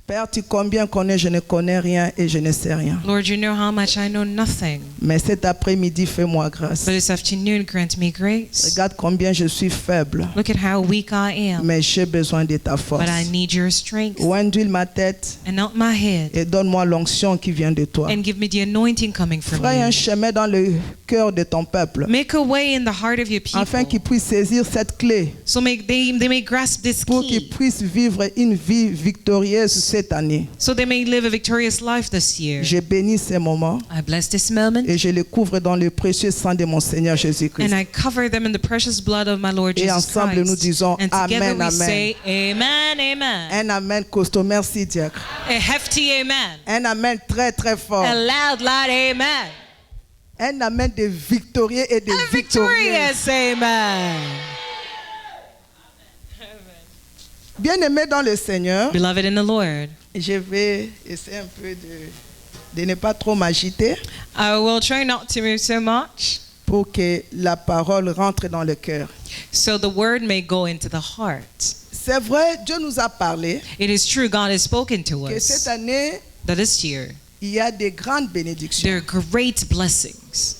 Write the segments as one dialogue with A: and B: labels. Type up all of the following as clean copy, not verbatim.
A: Père, tu combien connais, je ne connais rien et je ne sais rien.
B: Lord, you know how much I know nothing.
A: Mais cet après-midi, fais-moi grâce.
B: But this afternoon, grant me grace.
A: Regarde combien je suis faible.
B: Look at how weak I am.
A: Mais j'ai besoin de ta force.
B: But I need your strength.
A: Oindule ma tête
B: Anoint my head.
A: et donne-moi l'onction qui vient de toi.
B: And give me the anointing coming from
A: Fraye un
B: you.
A: chemin dans le cœur de ton peuple,
B: Make a way in the heart of your
A: afin qu'ils
B: people.
A: puissent saisir cette clé
B: So they may grasp this
A: pour qu'ils
B: key.
A: puissent vivre une vie victorieuse cette année.
B: So they may live a victorious life this year.
A: Je bénis ces moments
B: I bless this moment.
A: et je les couvre dans le précieux sang de mon Seigneur Jésus-Christ.
B: And I cover them in the precious blood of my Lord
A: Et
B: Jesus
A: ensemble, nous
B: Christ.
A: disons
B: And together
A: Amen,
B: we
A: Amen.
B: say Amen, Amen.
A: Un amen costaud. Merci, diacre.
B: A hefty Amen.
A: Un amen très, très fort.
B: A loud Amen.
A: Un amen de victorieux et de
B: A
A: victorieux.
B: victorious Amen.
A: Bien-aimés dans le Seigneur,
B: Beloved in the Lord,
A: je vais essayer un peu de ne pas trop m'agiter
B: I will try not to move so much
A: pour que la parole rentre dans le cœur.
B: so the word may go into the heart.
A: C'est vrai, Dieu nous a parlé
B: It is true, God has spoken to
A: que cette
B: us
A: année,
B: that this year
A: il y a des grandes bénédictions.
B: there are great blessings.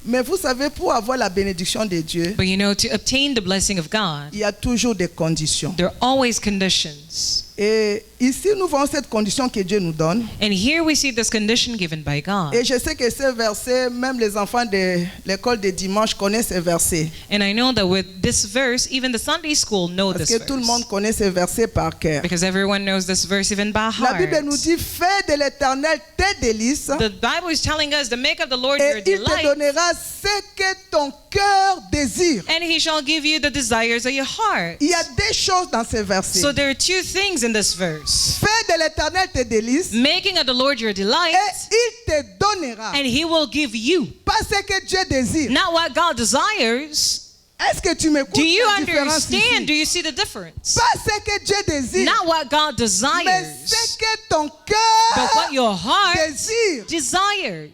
A: Mais vous savez, pour avoir la bénédiction de Dieu,
B: But you know, to obtain the blessing of God,
A: il y a toujours des conditions.
B: there are always conditions.
A: Et ici, nous voyons cette condition que Dieu nous donne.
B: And here we see this condition given by God.
A: Et je sais que ces versets, même les enfants de l'école de dimanche connaissent ces versets.
B: And I know that with this verse, even the Sunday school know
A: Parce
B: this
A: que tout le
B: verse.
A: monde connaît ces versets par cœur.
B: Because everyone knows this verse even by
A: La
B: heart.
A: Bible nous dit, fais de l'Éternel tes délices
B: The Bible is telling us to make of the Lord
A: et
B: your
A: il te
B: delight,
A: donnera ce que ton cœur désire.
B: and he shall give you the desires of your heart.
A: Il y a deux choses dans ces versets.
B: So there are two things in this verse.
A: Fais de l'Éternel tes délices
B: Making of the Lord your delight,
A: et il te donnera
B: and he will give you.
A: pas ce que Dieu désire.
B: Not what God desires.
A: Est-ce que tu m'écoutes?
B: Do you
A: cette différence
B: understand? Do
A: ici?
B: you see the difference?
A: Pas ce que Dieu désire,
B: Not what God
A: mais
B: desires,
A: ce que ton
B: but
A: cœur
B: what your heart
A: désire.
B: desires.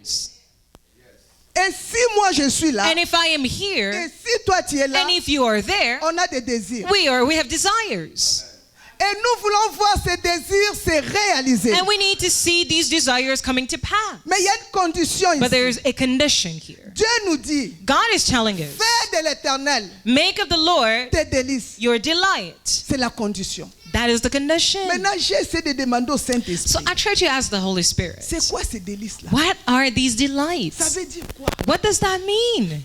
A: Et si moi je suis là,
B: And if I am
A: et
B: here,
A: si toi tu es là,
B: and if you are there,
A: on a des désirs.
B: we have desires.
A: Et nous voulons voir ces désirs se réaliser.
B: And we need to see these desires coming to pass.
A: Mais il y a une condition
B: But
A: ici.
B: there's a condition here.
A: Dieu nous dit,
B: God is telling us,
A: fais de l'Éternel
B: make of the Lord
A: tes délices.
B: your delight.
A: C'est la condition.
B: That is the condition.
A: Maintenant, j'ai essayé de demander au
B: So
A: Saint-Esprit,
B: I try to ask the Holy Spirit,
A: c'est quoi ces délices-là?
B: what are these
A: Ça
B: delights?
A: veut dire quoi?
B: What does that mean?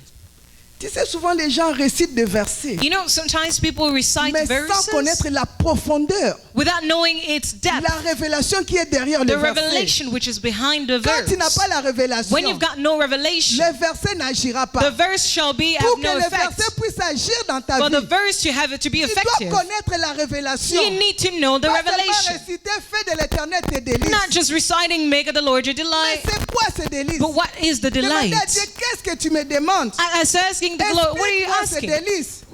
A: Tu sais, souvent les gens récitent des versets,
B: You know, sometimes people recite
A: mais sans
B: verses
A: connaître la profondeur,
B: without knowing its depth,
A: la révélation qui est derrière
B: the
A: le verset.
B: revelation which is behind the
A: Quand tu n'as
B: verse.
A: pas la révélation,
B: When you've got no revelation,
A: le verset n'agira
B: the
A: pas.
B: verse shall be
A: Pour
B: of
A: que
B: no
A: le
B: effect.
A: verset puisse agir dans ta
B: For the
A: vie,
B: verse to have it to be
A: tu dois
B: effective,
A: connaître la révélation.
B: you need to know the
A: Pas seulement
B: revelation.
A: réciter, fais de l'Éternel tes délices.
B: Not just reciting, make of the Lord your
A: Mais
B: delight.
A: c'est quoi ces délices?
B: But what is the
A: Demandez
B: delight?
A: à Dieu, qu'est-ce que tu me demandes?
B: I was asking the Lord, what are you
A: Explique-moi ces
B: asking?
A: délices.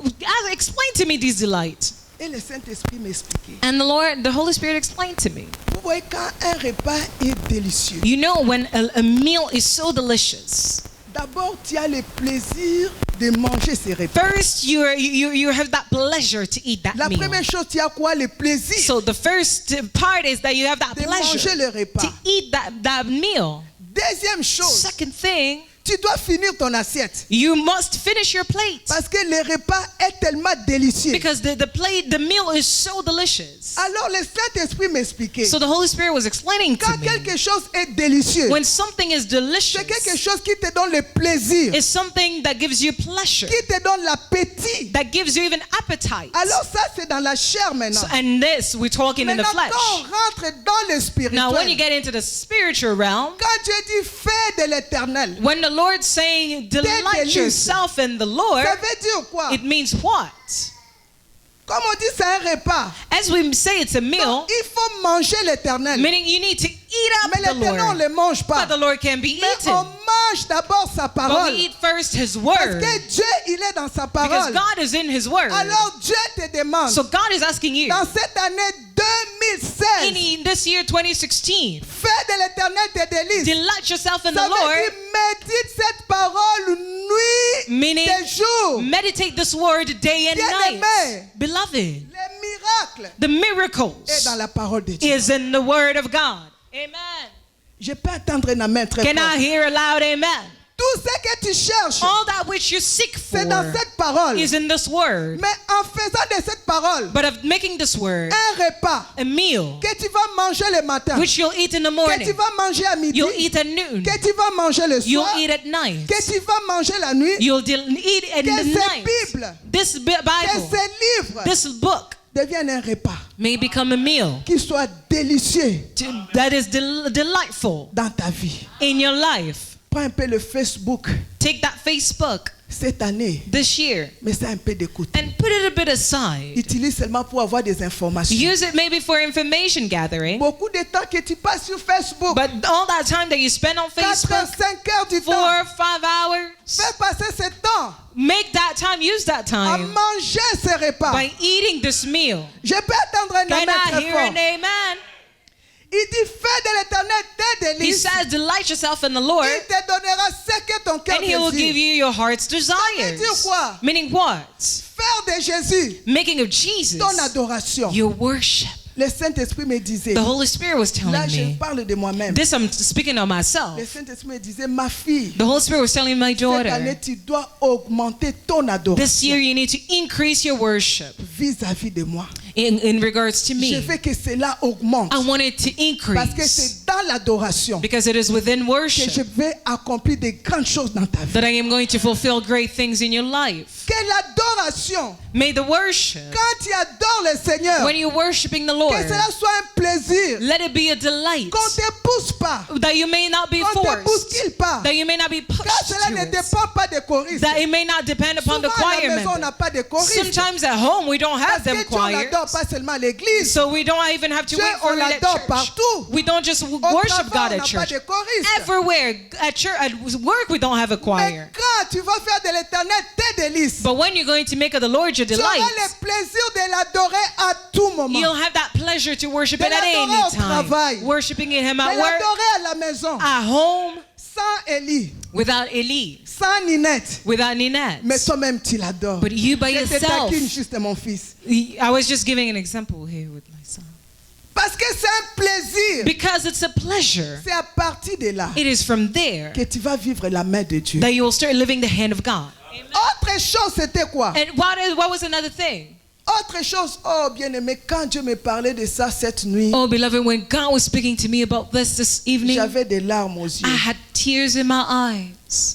B: Explain to me these delights.
A: Et le Saint-Esprit m'expliquait.
B: And the Holy Spirit explained to me.
A: Vous voyez, quand un repas est délicieux,
B: You know, when a meal is so delicious,
A: d'abord tu as le plaisir de manger ces repas.
B: first you have that pleasure to eat that
A: La
B: meal.
A: première chose, tu as quoi? Le plaisir
B: So the first part is that you have that
A: de manger
B: pleasure
A: le repas.
B: to eat that meal.
A: Deuxième chose,
B: Second thing,
A: tu dois finir ton assiette.
B: you must finish your plate
A: Parce que le repas est tellement délicieux.
B: because the meal is so delicious.
A: Alors le Saint-Esprit m'expliquait.
B: So the Holy Spirit was explaining to
A: Quand
B: me,
A: quelque chose est délicieux,
B: when something is delicious,
A: c'est quelque chose qui te donne le plaisir,
B: it's something that gives you pleasure,
A: qui te donne l'appétit.
B: that gives you even appetite.
A: Alors ça, c'est dans la chair maintenant.
B: And this, we're talking in the
A: Maintenant,
B: flesh.
A: quand on rentre dans le
B: Now, when you
A: spirituel,
B: get into the spiritual realm,
A: quand Dieu dit fais de l'éternel,
B: when the Lord's saying, delight
A: délices.
B: yourself in the Lord,
A: ça veut dire quoi?
B: it means what?
A: Comme on dit, c'est un repas.
B: As we say, it's a meal,
A: Donc, il faut manger l'éternel.
B: meaning you need to eat up
A: Mais
B: the
A: l'éternel, on ne
B: Lord.
A: le mange pas.
B: But the Lord can be
A: Mais on
B: eaten.
A: mange d'abord sa
B: But
A: parole.
B: we eat first His
A: Parce
B: word.
A: que Dieu, il est dans sa
B: Because
A: parole.
B: God is in His word.
A: Alors Dieu te demande,
B: So God is asking you,
A: dans cette année 2016,
B: in this year 2016,
A: fais de l'éternel tes délices.
B: delight yourself in the
A: Ça veut
B: Lord,
A: dire médite cette parole nuit
B: meaning
A: et jour.
B: meditate this word day and
A: Bien-aimé.
B: night. Beloved,
A: Les miracle
B: The
A: est
B: miracles
A: dans la parole de Dieu.
B: is in the word of God. Amen.
A: Je peux attendre un amen très
B: Can
A: fort.
B: I hear a loud amen?
A: Tout ce que tu cherches,
B: All that which you seek for
A: c'est dans cette parole.
B: is in this word.
A: Mais en faisant de cette parole
B: But of making this word
A: un repas
B: a meal
A: que tu vas manger le matin,
B: which you'll eat in the
A: que tu
B: morning,
A: vas manger à midi,
B: you'll eat at noon,
A: que tu vas manger le
B: you'll
A: soir,
B: eat at night,
A: que tu vas manger la nuit,
B: you'll eat in
A: que
B: the
A: cette
B: night.
A: Bible,
B: This
A: que
B: Bible,
A: ces livres
B: this book
A: deviennent un repas
B: may become a meal
A: qui soit délicieux
B: that is delightful
A: dans ta vie.
B: in your life.
A: Prends un peu le Facebook
B: Take that Facebook
A: cette année,
B: this year
A: mais c'est un peu de côté.
B: and put it a bit aside.
A: Utilise seulement pour avoir des informations.
B: Use it maybe for information gathering,
A: Beaucoup de temps que tu passes sur Facebook,
B: but all that time that you spend on
A: 4 heures,
B: Facebook,
A: 5 heures du
B: 4
A: temps,
B: or 5 hours,
A: fais passer ce temps
B: make that time, use that
A: à
B: time
A: manger ce repas.
B: by eating this meal.
A: Je peux attendre un
B: Can
A: amen
B: I
A: très
B: hear
A: fort.
B: an amen?
A: Il dit, fais de l'éternel tes
B: He
A: délices.
B: says, delight yourself in the Lord,
A: Il te donnera ce que ton cœur
B: and He will give
A: désire.
B: you your heart's
A: veut dire
B: desires.
A: quoi?
B: Meaning what?
A: Faire de Jésus
B: Making of Jesus
A: ton adoration.
B: your worship.
A: Le Saint-Esprit me disait,
B: The Holy Spirit was
A: là
B: telling
A: je
B: me.
A: parle de moi-même.
B: This I'm speaking of
A: Le
B: myself.
A: Saint-Esprit me disait, ma fille,
B: The Holy Spirit was telling my
A: cette année
B: daughter,
A: tu dois augmenter ton
B: this
A: adoration
B: year you need to increase your worship
A: vis-à-vis de moi.
B: in regards to
A: Je
B: me.
A: veux que cela augmente.
B: I want it to
A: Parce que
B: increase
A: c'est dans l'adoration
B: because it is within
A: que je
B: worship
A: vais accomplir de grandes choses dans ta vie.
B: that I am going to fulfill great things in your life.
A: Que l'adoration,
B: May the worship,
A: quand tu adores le Seigneur,
B: when you're worshiping the
A: que
B: Lord,
A: cela soit un plaisir,
B: let it be a delight,
A: qu'on ne te pousse pas,
B: that you may not be
A: qu'on ne te
B: forced,
A: bouscule pas,
B: that you may not be
A: car
B: pushed
A: cela
B: to
A: ne
B: it,
A: dépend pas des choristes.
B: that it may not depend upon the
A: Souvent à
B: choir
A: la maison on
B: member.
A: n'a pas de choristes.
B: Sometimes at home we don't have
A: Parce
B: them
A: que Dieu on
B: choirs,
A: n'adore pas seulement à l'église.
B: so we don't even have to
A: Dieu,
B: wait for
A: on
B: it at
A: l'adore
B: church.
A: partout.
B: We don't just
A: Au
B: worship
A: travail,
B: God
A: on
B: at
A: n'a pas
B: church.
A: de choristes.
B: Everywhere, at church, at work, we don't have a
A: Mais
B: choir.
A: quand tu vas faire de l'éternel tes délices,
B: But when you're going to make of the Lord your
A: tu auras
B: delight,
A: le plaisir de l'adorer à tout moment.
B: you'll have that pleasure to worship
A: De
B: it at
A: l'adorer
B: any
A: au travail.
B: time. Worshiping Him
A: De
B: at work,
A: l'adorer à la maison,
B: at home,
A: sans Élie,
B: without Eli,
A: sans Ninette.
B: without Ninette.
A: Mais toi-même, tu l'adores.
B: But you by
A: Je te
B: yourself.
A: taquine juste, mon fils.
B: I was just giving an example here with my son.
A: Parce que c'est un plaisir.
B: Because it's a pleasure.
A: C'est à partir de là
B: It is from there
A: que tu vas vivre la main de Dieu.
B: that you will start living the hand of God.
A: Autre chose, c'était quoi?
B: And what was another thing?
A: Autre chose, oh bien-aimé, quand Dieu me parlait de ça cette nuit,
B: Oh, beloved, when God was speaking to me about this evening,
A: j'avais des larmes aux yeux.
B: I had tears in my eyes.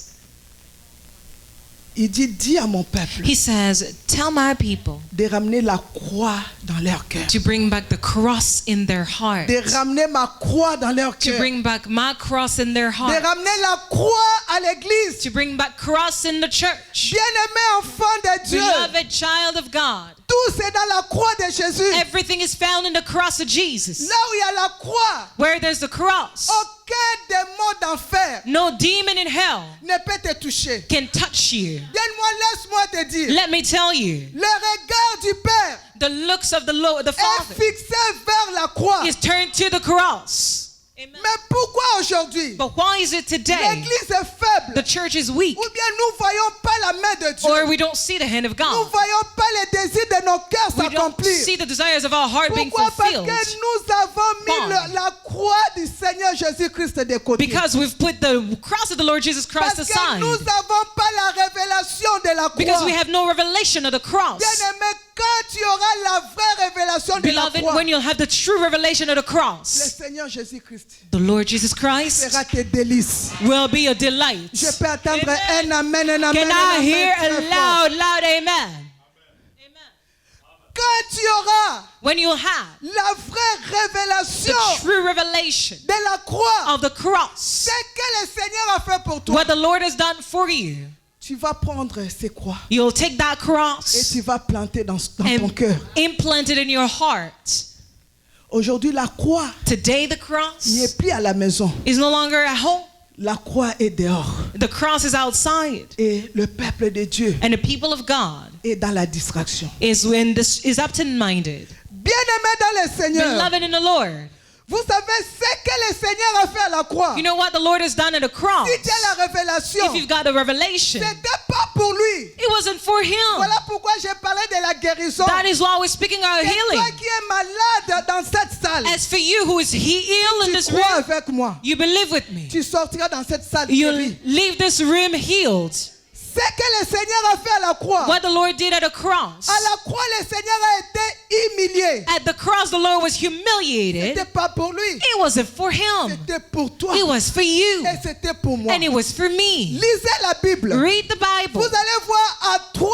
A: Il dit, dis à mon peuple
B: He says, tell my people
A: de ramener la croix dans leur cœur.
B: to bring back the cross in their heart.
A: De ramener ma croix dans leur
B: To
A: cœur.
B: bring back my cross in their
A: De
B: heart.
A: ramener la croix à l'église.
B: To bring back cross in the church.
A: Bien-aimé enfant de Dieu,
B: Beloved child of God.
A: tout c'est dans la croix de Jésus.
B: Everything is found in the cross of Jesus.
A: Là où il y a la croix,
B: Where there's the cross,
A: aucun démon d'enfer
B: no demon in hell
A: ne peut te toucher.
B: can touch you.
A: Donne-moi, laisse-moi te dire,
B: Let me tell you,
A: le regard du Père
B: the looks of the Lord, the
A: est
B: Father,
A: fixé vers la croix.
B: is turned to the cross. Amen.
A: Mais pourquoi aujourd'hui
B: But why is it today
A: l'église est faible?
B: the church is weak,
A: Ou bien nous ne voyons pas la main de Dieu.
B: or we don't see the hand of
A: Nous
B: God?
A: ne voyons pas les désirs de nos cœurs
B: We don't
A: s'accomplir.
B: see the desires of our heart being
A: Pourquoi? Parce que
B: fulfilled
A: nous avons mis
B: Why?
A: la croix du Seigneur Jésus-Christ de côté.
B: because we've put the cross of the Lord Jesus Christ
A: Parce que
B: aside,
A: nous n'avons pas la révélation de la
B: because
A: croix.
B: we have no revelation of the cross.
A: Bien-aimé, quand tu auras la vraie révélation de la
B: Beloved,
A: croix,
B: when you'll have the true revelation of the
A: le
B: cross,
A: Seigneur Jésus-Christ
B: the Lord Jesus Christ
A: fera tes délices.
B: will be a delight.
A: Je peux attendre
B: Amen.
A: un amen, un amen,
B: Can
A: un
B: I hear
A: amen
B: a
A: très fort.
B: loud amen?
A: Quand tu auras
B: When you'll have
A: la vraie révélation
B: the true revelation
A: de la croix,
B: of the cross,
A: ce que le Seigneur a fait pour toi,
B: what the Lord has done for you,
A: tu vas prendre ces croix
B: you'll take that
A: et
B: cross
A: tu vas planter dans ton
B: and
A: cœur.
B: implant it in your heart.
A: Aujourd'hui, la croix
B: Today, the
A: n'y
B: cross
A: est plus à la maison.
B: is no longer at home.
A: La croix est dehors.
B: The cross is outside.
A: Et le peuple de Dieu
B: And the people of God
A: est dans la distraction.
B: is absent-minded.
A: Bien-aimés dans le Seigneur,
B: Beloved in the Lord,
A: Vous savez ce que le Seigneur a fait à la croix.
B: You know what the Lord has done at the cross?
A: Si tu as la révélation,
B: If you've got the revelation,
A: c'était pas pour lui.
B: it wasn't for him.
A: Voilà pourquoi j'ai parlé de la guérison.
B: That is why we're speaking our
A: C'est toi
B: healing.
A: qui es malade dans cette salle.
B: As for you who is ill in
A: Tu
B: this
A: crois
B: room,
A: avec moi.
B: you believe with me.
A: Tu sortiras dans cette salle
B: You'll
A: guéri.
B: leave this room healed.
A: Ce que le Seigneur a fait à la croix.
B: What the Lord did at the cross.
A: À la croix, le Seigneur a été humilié.
B: At the cross, the Lord was humiliated.
A: C'était pas pour lui.
B: It wasn't for him.
A: C'était pour toi.
B: It was for you.
A: Et c'était pour moi.
B: And it was for me.
A: Lisez la Bible.
B: Read the
A: Vous
B: Bible.
A: allez voir à 3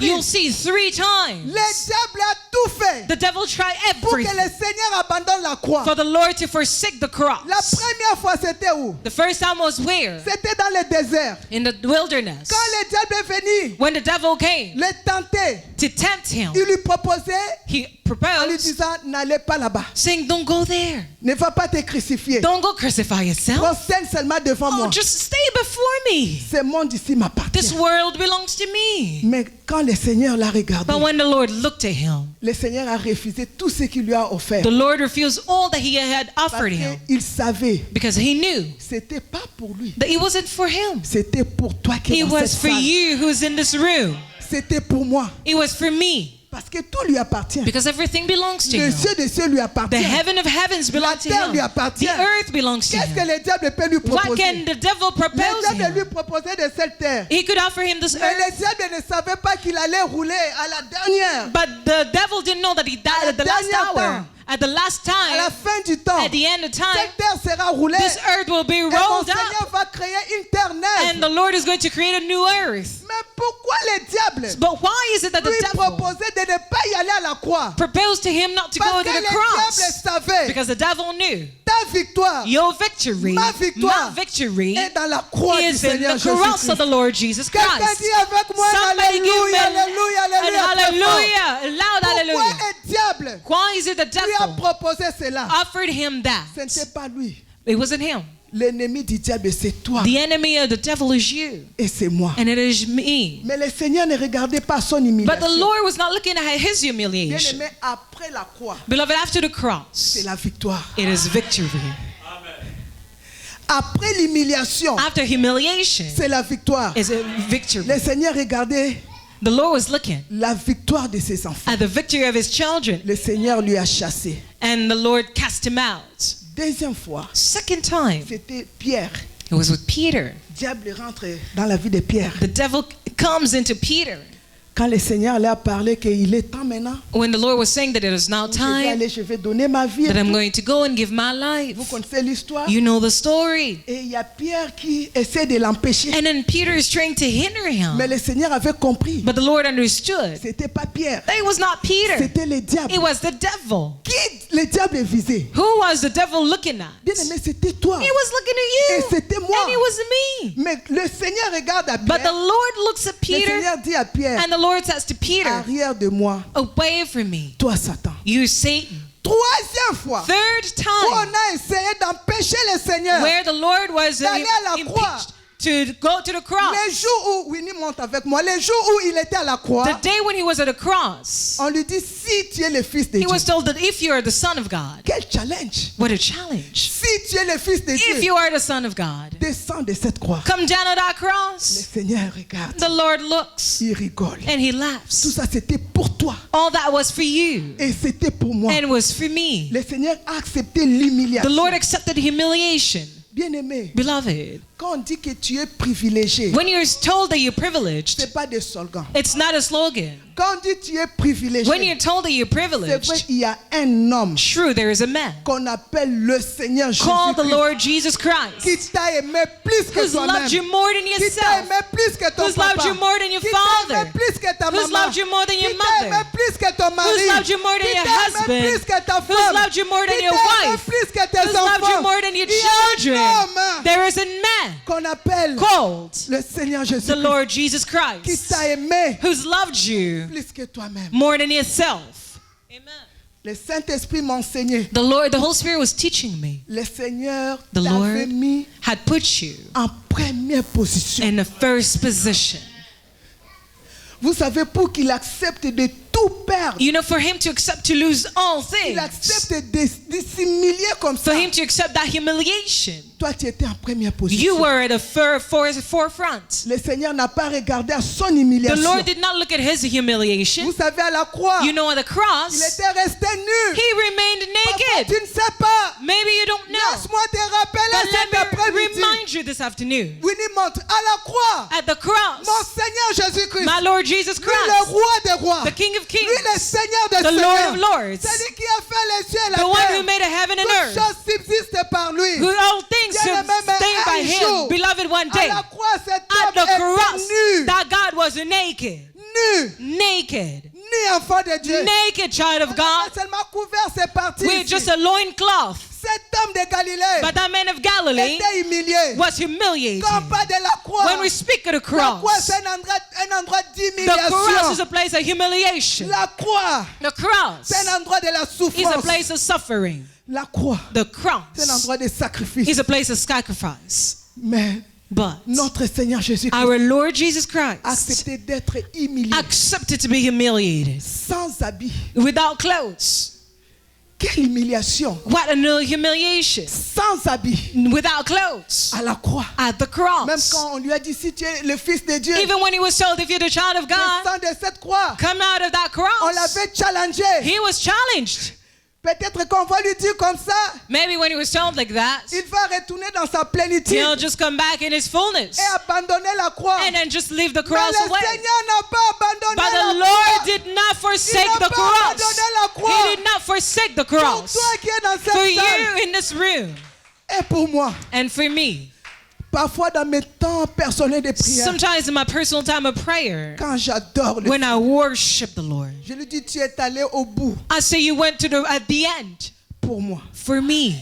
B: You'll
A: reprises.
B: see 3 times.
A: Le diable a tout fait
B: The devil tried
A: pour que le
B: everything
A: Seigneur abandonne la croix.
B: for the Lord to forsake the
A: La
B: cross.
A: première fois, c'était où?
B: The first time was where?
A: C'était dans le désert.
B: In the wilderness.
A: Quand le diable est venu
B: When the devil came
A: le tenter,
B: to tempt him,
A: il lui proposait
B: he
A: en lui
B: proposed,
A: disant n'allez pas là-bas.
B: saying, don't go there.
A: Ne va pas te crucifier.
B: Don't go crucify yourself.
A: Prosterne seulement devant moi.
B: Oh, just stay before me.
A: Ce monde ici m'appartient.
B: This world belongs to me.
A: Mais quand le Seigneur l'a regardé,
B: But when the Lord looked at him,
A: le Seigneur a refusé tout ce qu'il lui a offert.
B: the Lord refused all that he had
A: Parce
B: offered him
A: qu'il savait,
B: because he knew
A: c'était pas pour lui.
B: that it wasn't for him.
A: C'était pour toi qui es
B: It
A: dans
B: was
A: cette
B: for
A: salle.
B: you who's in this room.
A: C'était pour moi.
B: It was for me
A: Parce que tout lui appartient.
B: because everything belongs to
A: Le
B: him.
A: cieux des cieux lui
B: The
A: appartient.
B: heaven of heavens belongs to
A: terre
B: him.
A: lui appartient.
B: The earth belongs to
A: Qu'est-ce que
B: him.
A: le diable peut lui
B: What
A: proposer?
B: can the devil
A: Le
B: propose
A: diable lui
B: him?
A: proposait de cette terre.
B: He could offer him this
A: Mais
B: earth,
A: le diable ne savait pas qu'il allait rouler à la dernière.
B: but the devil didn't know that he died at the last
A: dernière
B: hour.
A: temps.
B: At the last
A: À la
B: time,
A: fin du temps,
B: at the end of time,
A: cette terre sera roulée.
B: this earth will be
A: Et mon
B: rolled up,
A: Seigneur va créer une terre
B: and
A: neuve.
B: the Lord is going to create a new earth.
A: Mais pourquoi le diable
B: But why is it that the
A: lui
B: devil
A: proposait de ne pas y aller à la croix?
B: proposed to him not to go
A: Parce
B: to
A: que
B: the
A: le diable
B: cross?
A: savait
B: Because the devil knew
A: ta victoire
B: your victory,
A: Ma victoire
B: my victory,
A: est dans la croix du
B: is in
A: Seigneur
B: the cross
A: Jésus-Christ.
B: of the Lord Jesus
A: Quelqu'un
B: Christ.
A: dit avec moi
B: Somebody give me
A: Alléluia, Alléluia,
B: an
A: Alléluia. très fort.
B: hallelujah, a loud
A: Pourquoi
B: hallelujah.
A: le diable
B: Why is it the
A: lui a
B: devil
A: proposé cela?
B: offered him that?
A: Ce n'était pas lui.
B: It wasn't him.
A: L'ennemi du diable, c'est toi
B: The enemy of the devil is you,
A: et c'est moi.
B: and it is me.
A: Mais le Seigneur ne regardait pas son
B: But the
A: humiliation.
B: Lord was not looking at his humiliation.
A: Bien-aimé, après la croix,
B: Beloved, after the
A: c'est
B: cross,
A: la victoire.
B: it is victory.
A: Après l'humiliation,
B: After humiliation,
A: c'est la victoire.
B: is a victory.
A: Le Seigneur regardait
B: The Lord was looking
A: la victoire de ses enfants.
B: at the victory of his children,
A: Le Seigneur lui a chassé.
B: and the Lord cast him out.
A: Deuxième fois,
B: Second time,
A: c'était Pierre.
B: it was with Peter.
A: Le diable rentre dans la vie de Pierre.
B: The devil comes into Peter.
A: Quand le Seigneur lui a parlé qu'il est temps maintenant,
B: When the Lord was saying that it is now
A: je vais
B: time
A: aller, je vais donner ma vie. et
B: that I'm
A: tout.
B: going to go and give my life.
A: Vous connaissez l'histoire.
B: You know the story.
A: Et il y a Pierre qui essaie de l'empêcher.
B: And then Peter is trying to hinder
A: Mais
B: him.
A: le Seigneur avait compris.
B: But the Lord understood.
A: C'était pas Pierre.
B: It was not Peter.
A: C'était le diable.
B: It was the devil.
A: Qui le diable visait?
B: Who was the devil looking at?
A: Bien aimé, c'était toi.
B: He was looking
A: Et
B: at you.
A: c'était moi.
B: And it was me.
A: Mais le Seigneur regarde à
B: But the
A: Pierre.
B: Lord looks at
A: Le
B: Peter,
A: Seigneur dit à Pierre,
B: and the Lord says to Peter,
A: arrière de moi,
B: away from me,
A: toi Satan.
B: you Satan.
A: Troisième fois,
B: Third
A: où on
B: time,
A: a essayé d'empêcher le Seigneur.
B: where the Lord was
A: D'aller à la croix.
B: impeached to go to the
A: Les
B: cross.
A: jours où, Winnie monte avec moi, les jours où il était à la croix,
B: The day when he was at the cross,
A: on lui dit, si tu es le fils de
B: he
A: Dieu,
B: was told that if you are the Son of God,
A: quel challenge.
B: what a challenge.
A: Si tu es le fils de
B: If
A: Dieu,
B: you are the Son of God,
A: descends de cette croix.
B: come down at that
A: Le
B: cross.
A: Seigneur regarde,
B: The Lord looks
A: il rigole.
B: and he
A: Tout
B: laughs.
A: ça, c'était pour toi
B: All that was for you
A: et c'était pour moi.
B: and was for me.
A: Le Seigneur a accepté
B: The
A: l'humiliation.
B: Lord accepted humiliation.
A: Bien-aimé,
B: Beloved,
A: quand on dit que tu es privilégié,
B: when you're told that you're privileged,
A: c'est pas des slogans.
B: it's not a slogan.
A: Quand on dit tu es privilégié,
B: When you're told that you're
A: c'est vrai,
B: privileged,
A: il y a un homme
B: true, there is a man
A: qu'on appelle le Seigneur
B: called the
A: Jésus-Christ
B: Lord Jesus
A: qui
B: Christ,
A: t'a aimé plus que
B: who's
A: toi-même,
B: loved you more than
A: qui t'a
B: yourself,
A: aimé plus que ton
B: who's loved
A: papa,
B: you more than your
A: qui t'a aimé
B: father,
A: plus que ta
B: who's
A: maman,
B: loved you more than
A: qui
B: your
A: t'a aimé
B: mother,
A: plus que ton mari,
B: who's loved you more than
A: qui
B: your
A: t'a aimé
B: husband,
A: plus que ta
B: who's
A: femme,
B: loved you more than
A: qui
B: your
A: t'a aimé
B: wife,
A: plus que tes
B: who's loved you
A: enfants.
B: more than your
A: Il y a un
B: children.
A: homme
B: There is a man
A: qu'on appelle
B: called
A: le Seigneur
B: the
A: Jésus-Christ
B: Lord Jesus
A: qui
B: Christ,
A: t'a aimé
B: who's loved you
A: plus que toi-même.
B: more than yourself. Amen.
A: Le Saint-Esprit m'a enseigné.
B: The Holy Spirit was teaching me.
A: Le Seigneur
B: The
A: t'avait
B: Lord
A: mis
B: had put you
A: en première position.
B: in the first position.
A: Vous savez, pour qu'il accepte de tout perdre.
B: You know, for him to accept to lose all
A: Il
B: things.
A: accepte de s'humilier comme ça.
B: For him to accept that humiliation.
A: Toi, tu étais en première
B: You
A: position.
B: were at the forefront.
A: Le Seigneur n'a pas regardé à son
B: The
A: humiliation.
B: Lord did not look at his humiliation.
A: Vous savez, à la croix,
B: You know, on the
A: il
B: cross,
A: était resté nu.
B: he remained
A: Parfois,
B: naked.
A: tu ne sais pas.
B: Maybe you don't know.
A: Laisse-moi te rappeler
B: But
A: cet
B: let me
A: après-midi.
B: remind you this afternoon.
A: Winnie montre à la croix.
B: At the cross,
A: Mon Seigneur Jésus-Christ.
B: my Lord Jesus
A: Lui, le
B: Christ,
A: roi des rois.
B: the King of
A: Lui, le
B: Kings,
A: Seigneur des
B: the Lord of
A: seigneurs.
B: Lords,
A: C'est lui qui a fait les cieux et la
B: the one
A: terre.
B: who made a heaven and
A: Toutes
B: earth,
A: choses subsistent par lui.
B: who all things
A: Bien
B: should
A: aimé, mais
B: stay by
A: un
B: him.
A: jour,
B: Beloved, one
A: À
B: day,
A: la croix, cet
B: at
A: homme
B: the
A: était
B: cross,
A: nu.
B: that God was naked.
A: Nu.
B: Naked.
A: Nu, enfant de Dieu.
B: Naked child of
A: On a
B: God,
A: seulement couvert ses parties.
B: with
A: ici.
B: just a loincloth.
A: Cet homme de Galilée
B: But that man of Galilee
A: était humilié.
B: was humiliated.
A: Quand on parle de la croix,
B: When we speak of the
A: la croix,
B: cross,
A: c'est un endroit
B: the cross is
A: d'humiliation.
B: a place of humiliation.
A: La croix,
B: The cross
A: c'est un endroit de la
B: is a
A: souffrance.
B: place of suffering.
A: La croix,
B: The
A: c'est un
B: cross
A: endroit de sacrifice.
B: is a place of sacrifice.
A: Mais
B: But
A: notre Seigneur Jésus-Christ
B: our Lord Jesus
A: a
B: Christ
A: accepté d'être humilié
B: accepted to be humiliated
A: sans habit.
B: without clothes.
A: Quelle humiliation!
B: What a humiliation.
A: Sans habit
B: Without clothes.
A: à la croix.
B: At the
A: Même
B: cross.
A: quand on lui a dit si tu es le Fils de Dieu,
B: Even when he was told, if you're the child of God,
A: descends de cette croix.
B: come out of that
A: On
B: cross.
A: l'avait challengé.
B: He was challenged.
A: Peut-être qu'on va lui dire comme ça,
B: Maybe when he was told like that,
A: il va retourner dans sa plénitude
B: he'll just come back in his fullness
A: et abandonner la croix.
B: and then just leave the
A: Mais
B: cross
A: le
B: away.
A: Seigneur n'a pas abandonné
B: But
A: la
B: the
A: croix.
B: Lord did not forsake
A: Il n'a
B: the
A: pas
B: cross.
A: abandonné la croix.
B: He did not forsake the
A: Pour
B: cross.
A: toi qui es dans cette
B: For
A: salle
B: you in this room
A: et pour moi,
B: and for me.
A: parfois dans mes temps personnels de prière,
B: Sometimes in my personal time of prayer,
A: quand j'adore le
B: when I worship the Lord,
A: je lui dis tu es allé au bout
B: I say you went to at the end.
A: pour moi.
B: For me,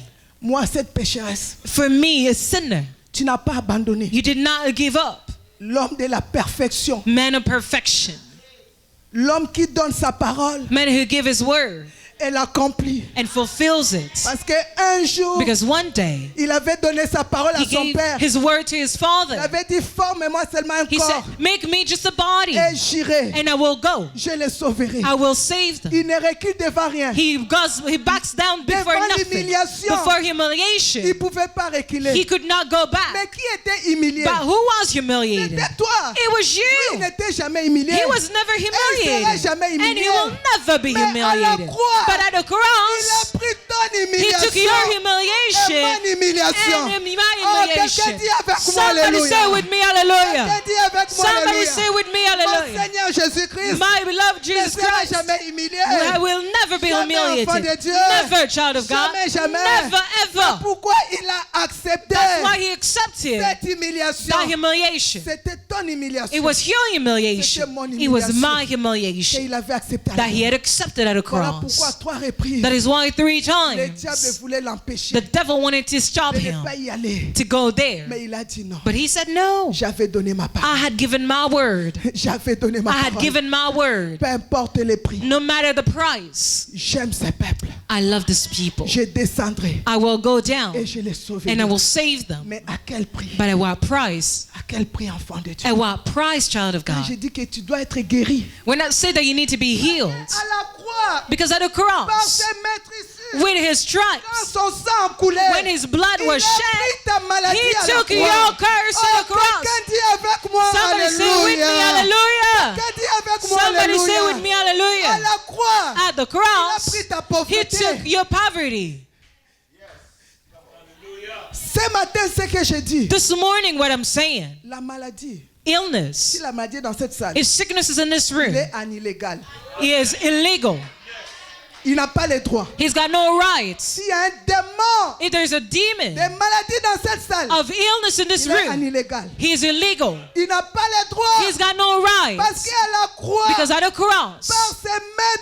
A: Moi, cette pécheresse,
B: for me, a sinner,
A: tu n'as pas abandonné.
B: you did not give up.
A: L'homme de la perfection,
B: Man of perfection,
A: l'homme qui donne sa parole
B: man who give his word
A: et l'accomplit.
B: and fulfills it.
A: Parce qu'un jour,
B: Because one day,
A: il avait donné sa parole à
B: he
A: son
B: gave
A: père.
B: his word to his
A: Il
B: father.
A: avait dit forme-moi seulement un
B: He said,
A: corps
B: make me just a body
A: et j'irai.
B: and I will go.
A: Je les sauverai.
B: I will save them.
A: Il ne recule devant rien.
B: He backs down before
A: Devant
B: nothing.
A: l'humiliation.
B: Before
A: Il
B: humiliation.
A: ne pouvait pas reculer.
B: He could not go
A: Mais
B: back.
A: qui était humilié?
B: But who was humiliated?
A: C'était toi.
B: It was
A: Lui, il
B: you.
A: n'était jamais humilié.
B: He was never
A: Il sera
B: humiliated.
A: jamais
B: And
A: humilié.
B: he will never be
A: Mais à la
B: humiliated.
A: croix,
B: But at the
A: Il a
B: cross,
A: pris ton
B: he
A: humiliation.
B: took your
A: Et
B: humiliation
A: mon humiliation.
B: and my
A: Oh, quelqu'un
B: humiliation.
A: dit avec moi,
B: Somebody
A: alléluia.
B: say with me, hallelujah.
A: Quelqu'un dit avec moi,
B: Somebody
A: alléluia.
B: say with me,
A: Mon
B: hallelujah.
A: Seigneur Jésus-Christ
B: My beloved
A: ne
B: Jesus
A: sera
B: Christ,
A: jamais humilié.
B: I will never be
A: Jamais enfant de
B: humiliated.
A: Dieu.
B: Never, child of God.
A: Jamais, jamais.
B: Never, ever.
A: Pourquoi il a accepté
B: That's why he accepted
A: cette humiliation?
B: that humiliation.
A: C'était ton humiliation
B: It was your humiliation. It was my humiliation
A: qu'il avait accepté. à la
B: that he
A: croix.
B: had accepted at a
A: Voilà pourquoi à
B: cross.
A: 3 reprises,
B: That is why 3
A: le diable
B: times
A: voulait l'empêcher
B: the devil wanted to stop
A: de ne
B: him
A: pas y aller.
B: to go there.
A: Mais il a dit non.
B: But he said no.
A: J'avais donné ma
B: I
A: parole.
B: had given my word.
A: J'avais donné ma
B: I had
A: parole.
B: given my word.
A: Peu importe les prix.
B: No matter the price,
A: J'aime ce peuple.
B: I love this people.
A: Je descendrai
B: I will go down
A: et je les sauverai.
B: and I will save them.
A: Mais à quel prix?
B: But at what price?
A: À quel prix, enfant de Dieu?
B: At what price, child of
A: Quand
B: God?
A: j'ai dit que tu dois être guéri.
B: When I say that you need to be healed,
A: À la croix,
B: because at the
A: par
B: cross,
A: ses maîtrises,
B: with his
A: quand
B: stripes,
A: son sang coulait,
B: when his blood
A: il
B: was
A: a
B: shed,
A: pris ta maladie
B: he
A: à la
B: took
A: croix.
B: your curse
A: Oh,
B: to the cross.
A: quelqu'un dit avec moi,
B: Somebody say with me,
A: alléluia.
B: hallelujah.
A: Quelqu'un dit avec moi,
B: Somebody say
A: alléluia.
B: with me,
A: À
B: hallelujah.
A: la croix,
B: At the
A: il a
B: cross,
A: pris ta
B: he
A: pauvreté.
B: took your poverty.
A: Ce matin, ce que je dis,
B: This morning, what I'm saying,
A: la maladie,
B: illness,
A: si la maladie est dans cette salle,
B: if sickness is in this
A: il
B: room,
A: est en illégal.
B: he is illegal.
A: Il n'a pas les droits.
B: He's got no rights.
A: S'il y a un démon
B: If there's a
A: de
B: demon
A: maladie dans cette salle,
B: of illness in this
A: il est en
B: room,
A: illégal.
B: he is illegal.
A: Il n'a pas les droits.
B: He's got no
A: Parce
B: rights.
A: qu'à la croix,
B: Because at the cross,
A: par ses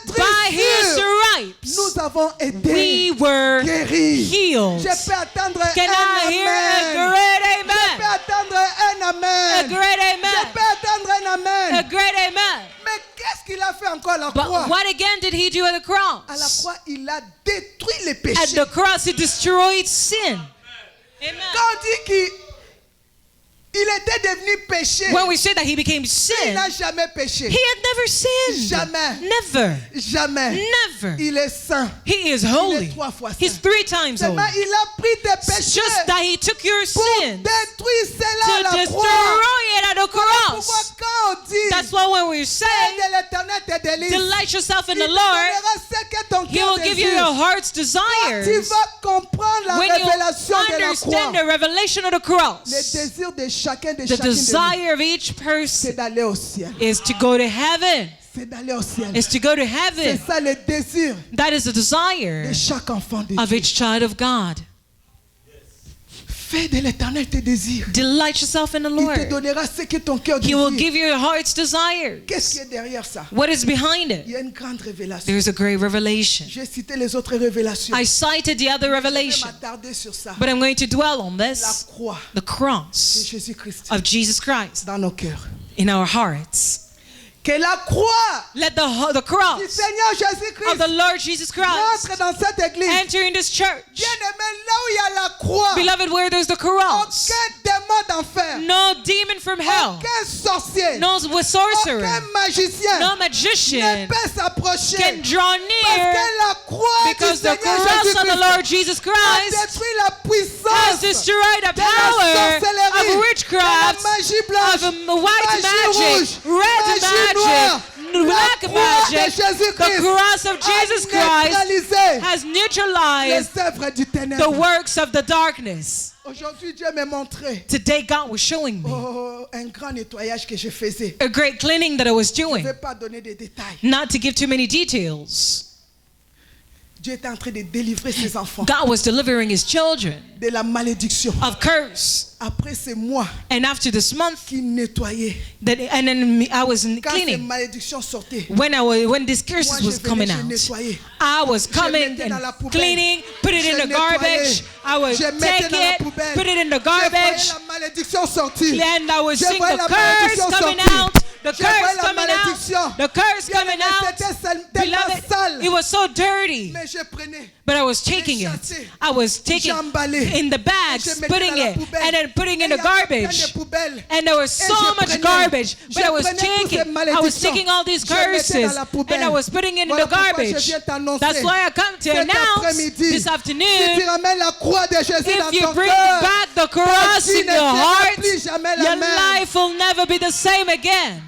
B: by his
A: maîtrises,
B: stripes,
A: nous avons été
B: we were
A: guéris.
B: healed.
A: Je peux attendre
B: Can
A: un
B: I hear a
A: amen.
B: great
A: Je peux
B: amen?
A: attendre un
B: A
A: amen.
B: great
A: Je
B: amen.
A: peux attendre un
B: A
A: amen.
B: great amen.
A: Mais qu'est-ce qu'il a fait encore à la croix?
B: But what again did he do at the
A: À la
B: cross?
A: croix, il a détruit les
B: At
A: péchés.
B: the cross, he destroyed sin. Amen.
A: Quand on dit qu'il Il était devenu péché.
B: When we say that he became
A: Il
B: sin,
A: n'a jamais péché.
B: he had never sinned.
A: Jamais.
B: Never.
A: Jamais.
B: Never.
A: Il est saint.
B: He is
A: Il
B: holy.
A: est 3 fois saint.
B: He's 3 times
A: Seulement,
B: holy.
A: il a pris tes
B: It's
A: péchés
B: just that he took your
A: pour
B: sins
A: détruire cela à
B: to
A: la
B: destroy
A: croix.
B: it at the
A: Pourquoi
B: cross.
A: quand on dit
B: That's why when we say,
A: de l'éternel te délice,
B: delight yourself in
A: il
B: the
A: te
B: Lord,
A: donnera ce que ton
B: he
A: cœur
B: will give you your
A: désire.
B: heart's
A: Quand tu
B: desires.
A: vas comprendre la
B: When you
A: révélation de la
B: understand
A: croix,
B: the revelation of the
A: le
B: cross,
A: désir de chacun de
B: the
A: chacune de nous,
B: desire of each
A: c'est
B: person
A: d'aller au ciel.
B: is to go to heaven.
A: C'est d'aller au ciel.
B: Is to go to
A: C'est
B: heaven.
A: ça le désir
B: That is the desire
A: de chaque enfant de
B: of
A: Dieu.
B: each child of God.
A: Fais de l'éternel tes désirs.
B: Delight yourself in the
A: Il te
B: Lord.
A: donnera ce que ton cœur
B: He will
A: désire.
B: give you your heart's desires.
A: Qu'est-ce qui est derrière ça?
B: What is behind
A: Il
B: it?
A: y a une grande révélation.
B: There's a great revelation.
A: J'ai cité les autres révélations.
B: I cited the other
A: Je vais
B: revelation,
A: m'attarder sur ça.
B: but I'm going to dwell on
A: La
B: this,
A: croix
B: the
A: de
B: cross
A: Jésus-Christ
B: of Jesus Christ
A: dans nos cœurs.
B: in our hearts.
A: Que la croix
B: Let the
A: du
B: cross
A: Seigneur
B: of
A: Jésus-Christ
B: the Lord Jesus Christ
A: rentre dans cette église.
B: enter in this church.
A: Bien-aimé, là où il y a la croix,
B: Beloved, where there's the cross,
A: aucun démon d'enfer,
B: no demon from hell,
A: aucun sorcier,
B: no sorcerer,
A: aucun magicien
B: no
A: ne
B: magician
A: peut s'approcher.
B: can draw
A: Parce
B: near,
A: que la croix du
B: because the
A: Seigneur
B: cross of the
A: Jésus-Christ
B: Lord Jesus
A: a
B: Christ
A: détruit la
B: has
A: puissance
B: destroyed the
A: de la
B: power
A: sorcellerie,
B: of
A: de
B: witchcraft,
A: la magie blanche,
B: of white
A: magie
B: magic,
A: rouge,
B: red
A: magie noire.
B: magic, black
A: La croix de
B: magic.
A: Jésus-Christ
B: The cross of Jesus
A: a
B: Christ
A: neutralisé
B: has
A: les
B: neutralized
A: œuvres du
B: the
A: ténèbre.
B: works of the darkness.
A: Aujourd'hui, Dieu m'a montré
B: Today, God was showing me
A: un grand nettoyage que je faisais.
B: a great cleaning that I was
A: Je ne
B: doing.
A: vais pas donner de détails.
B: Not to give too many details.
A: Dieu était en train de délivrer ses enfants
B: God was delivering his children
A: de la malédiction.
B: of curse.
A: Après ces mois
B: And after this month,
A: qui nettoyaient,
B: and then I was
A: quand ces
B: cleaning.
A: malédictions sortaient,
B: When this
A: moi
B: curses
A: je
B: was coming
A: venais, je
B: out,
A: nettoyais.
B: I was coming
A: mettais dans la
B: and
A: poubelle.
B: cleaning, put it
A: Je
B: in the
A: nettoyais.
B: garbage. I would
A: Je mettais
B: take
A: dans la
B: it,
A: poubelle.
B: put it in the
A: Je voyais
B: garbage,
A: la malédiction sortir.
B: and I would
A: Je
B: sing
A: voyais
B: the
A: la
B: curse
A: malédiction
B: coming
A: sortir.
B: out, the
A: Je voyais
B: curse
A: la
B: coming
A: malédiction.
B: out, the curse
A: Bien
B: coming
A: aimé,
B: out.
A: c'était tellement
B: Beloved,
A: sale.
B: it was so dirty,
A: Mais je prenais.
B: but I was taking it.
A: chassé.
B: I was taking
A: J'emballais.
B: in the
A: Je
B: bags,
A: mettais
B: putting
A: dans la
B: it,
A: poubelle.
B: and then putting
A: Et
B: in
A: il
B: the
A: y avait plein
B: garbage.
A: de poubelles.
B: And there was so
A: je
B: much
A: prenais-
B: garbage, but
A: je
B: I was
A: prenais toutes ces
B: taking, I was
A: malédictions.
B: taking all these
A: Je mettais dans
B: curses,
A: la poubelle.
B: and I was putting in
A: Voilà
B: the
A: pourquoi
B: garbage.
A: je viens t'annoncer
B: That's why I come to
A: cet
B: announce
A: après-midi,
B: this
A: si tu
B: afternoon,
A: ramènes la croix de Jésus dans
B: if you
A: ton
B: bring
A: cœur,
B: back the
A: ta
B: cross
A: vie
B: in
A: ne
B: your
A: sera
B: heart,
A: plus jamais la
B: your
A: même.
B: life will never be the same again.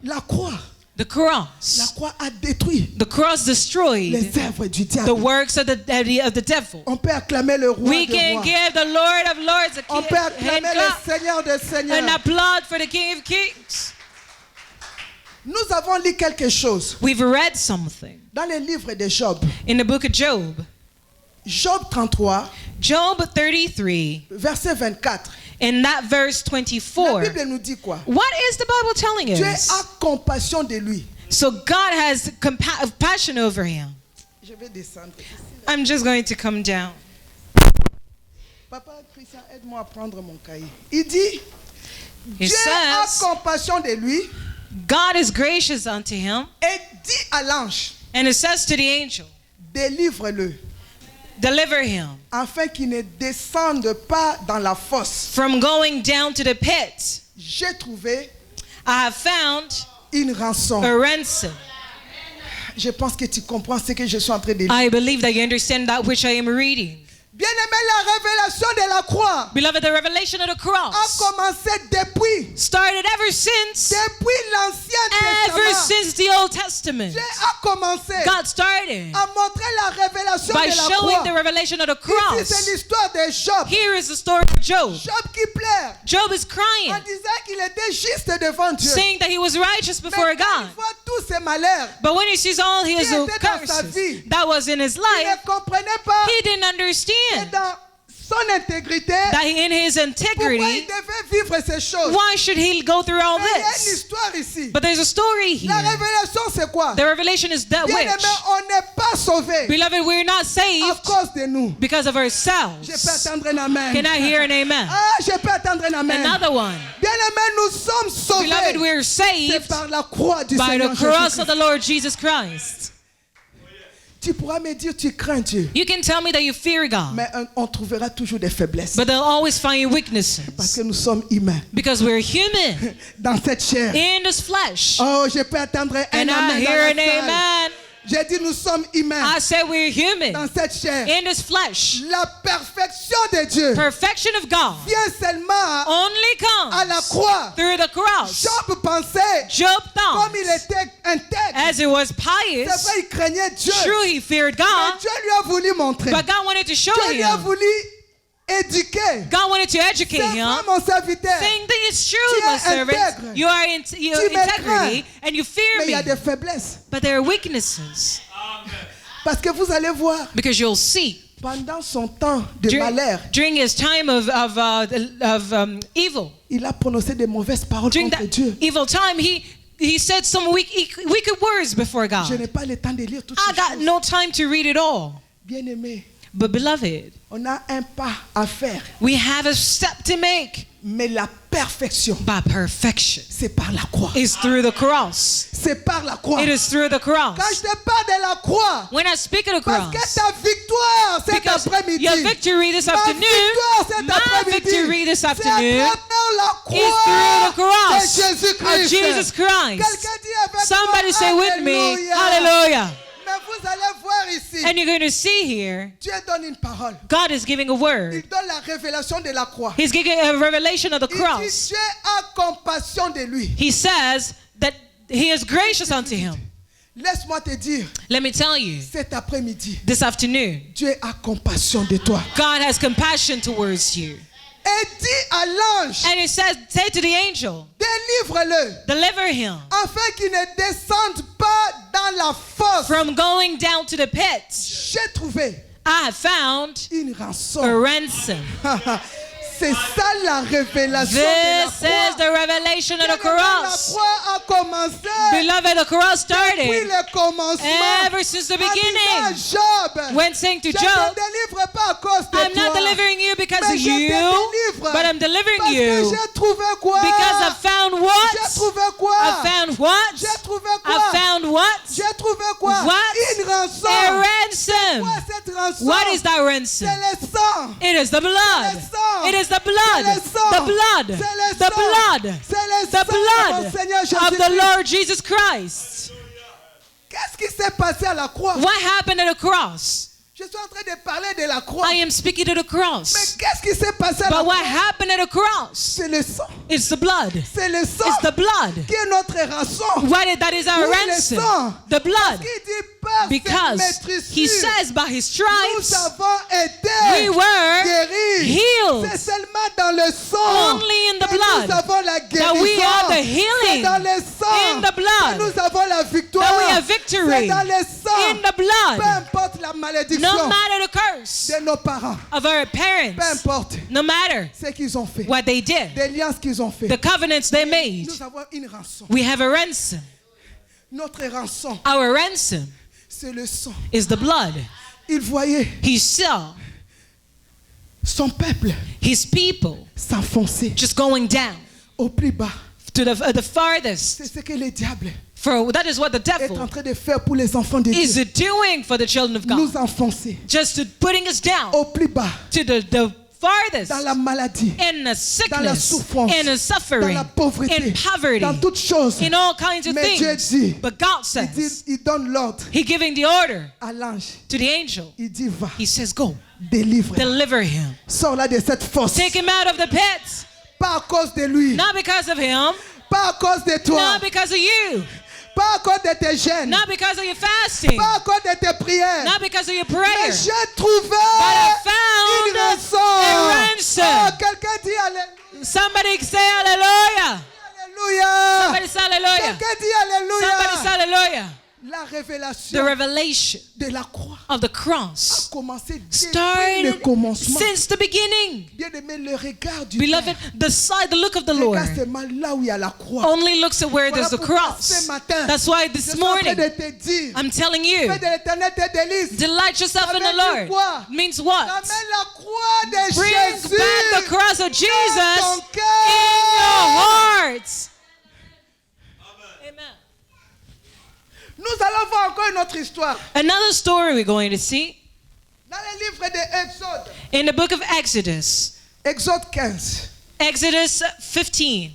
A: La croix,
B: The
A: la
B: cross.
A: croix a détruit
B: The cross destroyed
A: les œuvres du
B: the
A: diable.
B: works of the devil.
A: On peut acclamer le roi
B: We
A: des
B: can
A: rois.
B: give the Lord of Lords a
A: On peut acclamer
B: hand
A: le
B: clap
A: Seigneur des
B: and
A: seigneurs.
B: applaud for the King of Kings.
A: Nous avons lu quelque chose
B: We've read something
A: dans le livre de Job.
B: in the book of Job.
A: Job 33,
B: Job 33,
A: verset 24.
B: in that verse
A: La
B: 24.
A: Bible nous dit quoi?
B: What is the Bible telling
A: Dieu
B: us?
A: a compassion de lui.
B: So God has compassion over him.
A: Je vais descendre.
B: I'm just going to come down.
A: Papa Christian, aide-moi à prendre mon cahier. Il dit,
B: It
A: Dieu a
B: says,
A: compassion de lui
B: God is gracious unto him,
A: et dit à l'ange,
B: and it says to the angel,
A: délivre-le,
B: deliver him
A: afin qu'il ne descende pas dans la fosse.
B: from going down to the pit.
A: J'ai trouvé
B: I have found
A: une rançon.
B: a ransom.
A: Je pense que tu comprends ce que je suis en train de lire.
B: I believe that you understand that which I am reading.
A: Bien-aimé, la révélation de la croix
B: Beloved, the revelation of the
A: a
B: cross
A: commencé depuis
B: started ever since
A: l'Ancien
B: Ever
A: Testament.
B: since the Old Testament,
A: Dieu a commencé
B: God started
A: à montrer la révélation
B: by
A: de la
B: showing
A: croix.
B: the revelation of the
A: Ici, c'est
B: cross.
A: l'histoire de Job.
B: Here is the story of Job.
A: Job qui pleure
B: Job is
A: en
B: crying,
A: disant qu'il était juste devant Dieu.
B: saying that he was righteous
A: Mais
B: before
A: quand il
B: God.
A: voit tous ses malheurs,
B: But when he sees all his
A: Qui était dans sa
B: curses
A: vie?
B: that was in his
A: il
B: life,
A: ne comprenait pas
B: he didn't
A: que
B: understand
A: dans son intégrité,
B: that in his
A: pourquoi il
B: integrity,
A: devait vivre ces choses.
B: why should he go through all
A: Mais il y a une
B: this?
A: histoire ici.
B: But there's a story
A: La
B: here.
A: révélation, c'est quoi?
B: The revelation is that
A: Bien-aimé,
B: which,
A: on n'est pas sauvé
B: beloved, we're not
A: à
B: saved
A: cause de nous.
B: because of
A: Je peux
B: ourselves.
A: attendre un amen.
B: Can I hear an amen?
A: Ah, je peux attendre un amen.
B: Another one.
A: Bien-aimé, nous sommes sauvés.
B: Beloved, we're
A: C'est
B: saved
A: par la croix du
B: by
A: Seigneur
B: the cross
A: Jésus-Christ.
B: of the Lord Jesus Christ.
A: Tu pourras me dire tu crains Dieu.
B: You can tell me that you fear God,
A: Mais on trouvera toujours des faiblesses.
B: but they'll always find your
A: Parce
B: weaknesses
A: que nous sommes humains.
B: because we're human
A: Dans cette chair.
B: in this flesh.
A: Oh, je peux attendre un
B: And I
A: amen dans
B: hear
A: la
B: an
A: salle.
B: amen.
A: J'ai dit nous sommes humains.
B: I said we're human
A: Dans cette chair.
B: in this flesh.
A: La perfection de Dieu
B: Perfection of God
A: vient seulement
B: only
A: à la
B: comes
A: croix.
B: through the cross.
A: Job pensait,
B: Job
A: comme
B: thought,
A: il était intègre,
B: as he was
A: c'est
B: pious,
A: vrai, il craignait Dieu.
B: true, he feared
A: Mais
B: God,
A: Dieu lui a voulu montrer.
B: but God wanted to show
A: Dieu lui a
B: him.
A: voulu éduquer.
B: God wanted to
A: C'est
B: educate
A: vrai,
B: him,
A: mon serviteur.
B: saying that it's
A: Tu
B: true,
A: es
B: my servant.
A: intègre.
B: You are in
A: Tu me
B: integrity and you
A: Mais
B: fear
A: il y a
B: me,
A: des faiblesses.
B: but there are weaknesses
A: Parce que vous allez voir,
B: because you'll see
A: pendant son temps de malheur,
B: during his time of evil,
A: il a prononcé de mauvaises paroles
B: during
A: contre
B: that
A: Dieu.
B: evil time, he said some wicked words before
A: Je
B: God.
A: n'ai pas le temps de lire toutes
B: I
A: ces
B: got
A: choses.
B: no time to read it all.
A: Bien-aimé,
B: But beloved,
A: on a un pas à faire.
B: we have a step to make.
A: Mais la perfection,
B: By perfection
A: c'est par la croix.
B: is through the cross.
A: C'est par la croix.
B: It is through the cross.
A: Quand je te parle de la croix,
B: When I speak of the
A: parce que
B: cross,
A: ta victoire cet
B: because
A: après-midi,
B: your victory this
A: ma
B: afternoon,
A: victoire cet
B: my
A: après-midi,
B: victory this
A: c'est à
B: afternoon
A: travers la
B: is through the
A: croix
B: cross
A: de Jésus-Christ.
B: of Jesus Christ.
A: Quelqu'un dit avec
B: Somebody
A: moi,
B: say with me,
A: Alléluia.
B: hallelujah.
A: Mais vous allez voir ici,
B: And you're going to see here,
A: Dieu donne une parole.
B: God is giving a
A: Il
B: word.
A: donne la révélation de la croix.
B: He's giving a revelation of the
A: Il dit
B: cross.
A: Dieu a compassion de lui.
B: He says that he is gracious unto him.
A: Laisse-moi te dire,
B: Let me tell you,
A: cet après-midi,
B: this afternoon,
A: Dieu a compassion de toi.
B: God has compassion towards you.
A: Et dit à l'ange,
B: And he says, say to the angel,
A: délivre-le,
B: deliver him
A: afin qu'il ne descende pas dans la fosse.
B: from going down to the pit.
A: J'ai trouvé
B: I have found
A: une
B: a
A: rançon.
B: ransom.
A: C'est ça la révélation de la
B: This is
A: croix.
B: the revelation of the
A: La
B: cross.
A: croix a commencé
B: Beloved, the cross
A: depuis
B: started
A: le commencement.
B: ever since the
A: En disant à
B: beginning.
A: Job,
B: When saying to
A: je ne
B: Job,
A: te délivre pas à cause de
B: I'm
A: toi.
B: not delivering you because
A: Mais
B: of
A: je te
B: you,
A: délivre
B: but I'm delivering
A: parce que
B: you
A: j'ai trouvé quoi?
B: because I found
A: J'ai
B: what?
A: trouvé quoi?
B: I found what?
A: J'ai trouvé
B: I
A: quoi?
B: found what?
A: J'ai trouvé quoi?
B: What?
A: Une rançon.
B: A
A: Quoi
B: ransom.
A: cette rançon?
B: What is that ransom?
A: C'est le sang.
B: It is the blood. It is the blood. The blood. The blood.
A: C'est le
B: The
A: sang de
B: blood
A: mon Seigneur
B: of the
A: Jésus-Christ.
B: Lord Jesus Christ.
A: Qu'est-ce qui s'est passé à la croix?
B: What happened at the cross?
A: Je suis en train de parler de la croix.
B: I am speaking to the
A: Mais
B: cross.
A: qu'est-ce qui s'est passé à la
B: But what
A: croix?
B: happened at the cross?
A: C'est le sang.
B: It's the blood.
A: C'est le sang
B: It's the blood.
A: qui est notre rançon.
B: That is our
A: Oui, le
B: ransom.
A: sang.
B: The blood.
A: Qui dit par cette
B: Because he
A: maîtrise,
B: says by his
A: nous
B: stripes
A: avons été
B: we were
A: guéris.
B: healed.
A: C'est seulement dans le sang
B: Only in the
A: que
B: blood
A: nous avons la
B: that
A: guérison.
B: we have the
A: C'est
B: healing.
A: dans le sang
B: In the blood
A: que nous avons la victoire.
B: that we have victory.
A: C'est dans le sang.
B: In the
A: Peu
B: blood.
A: importe la malédiction
B: No matter the curse
A: de nos parents.
B: of our
A: Peu
B: parents.
A: importe
B: No matter
A: ce qu'ils ont fait.
B: what they did.
A: L'alliance qu'ils ont fait.
B: The covenants they made.
A: Nous avons une rançon.
B: We have a ransom.
A: Notre rançon,
B: Our ransom
A: c'est le sang.
B: is the blood.
A: Il voyait
B: He saw
A: son peuple
B: his people
A: s'enfoncer
B: just going down
A: au plus bas.
B: to the farthest.
A: C'est ce que le diable
B: For that is what the
A: est en
B: devil
A: train de faire pour les enfants de
B: is
A: Dieu.
B: doing for the children of
A: Nous
B: God.
A: enfoncer
B: Just to putting us down
A: au plus bas
B: to the farthest
A: dans la maladie,
B: in the
A: dans la
B: sickness,
A: souffrance,
B: in the
A: dans
B: suffering,
A: la pauvreté,
B: in poverty,
A: dans toutes choses.
B: in all kinds of
A: Mais Dieu
B: things.
A: dit,
B: But God
A: il, dit,
B: says,
A: il donne l'ordre
B: He giving the order
A: à l'ange.
B: to the angel.
A: Il dit, va,
B: He says, go,
A: délivre.
B: deliver him.
A: Sors-la de cette fosse.
B: Take him out of the pit.
A: Pas à cause de lui,
B: Not because of him,
A: pas à cause de toi,
B: not because of you,
A: pas à cause de tes jeûnes,
B: not because of your fasting,
A: pas à cause de tes prières.
B: not because of your
A: Mais
B: prayer.
A: j'ai trouvé
B: I
A: une
B: found
A: rançon.
B: a ransom.
A: Oh, quelqu'un dit Alléluia.
B: Somebody say hallelujah.
A: Alléluia.
B: Somebody say hallelujah.
A: Quelqu'un dit
B: Somebody say
A: Alléluia.
B: hallelujah.
A: La
B: The
A: révélation
B: revelation
A: de la croix
B: of the
A: a
B: cross
A: commencé depuis le
B: started
A: commencement.
B: since the beginning.
A: Bien aimé, le regard du
B: Beloved,
A: Père.
B: the look of the Lord
A: Regarde seulement là où il y a la croix.
B: only looks at where
A: Voilà
B: there's the
A: pourquoi
B: cross.
A: ce matin,
B: That's why
A: je
B: this
A: suis en train
B: morning,
A: de te dire,
B: I'm telling you,
A: fais de l'éternel tes délices.
B: delight yourself
A: Ça
B: in
A: veut
B: the
A: dire
B: Lord.
A: quoi?
B: Means what?
A: Ramène la croix de
B: Bring
A: Jésus
B: back the cross of
A: dans
B: Jesus
A: ton
B: in
A: cœur.
B: your heart. Amen.
A: Nous allons voir encore une autre histoire.
B: Another story we're going to see
A: Dans le livre de Exode.
B: in the book of Exodus.
A: Exode 15.
B: Exodus 15.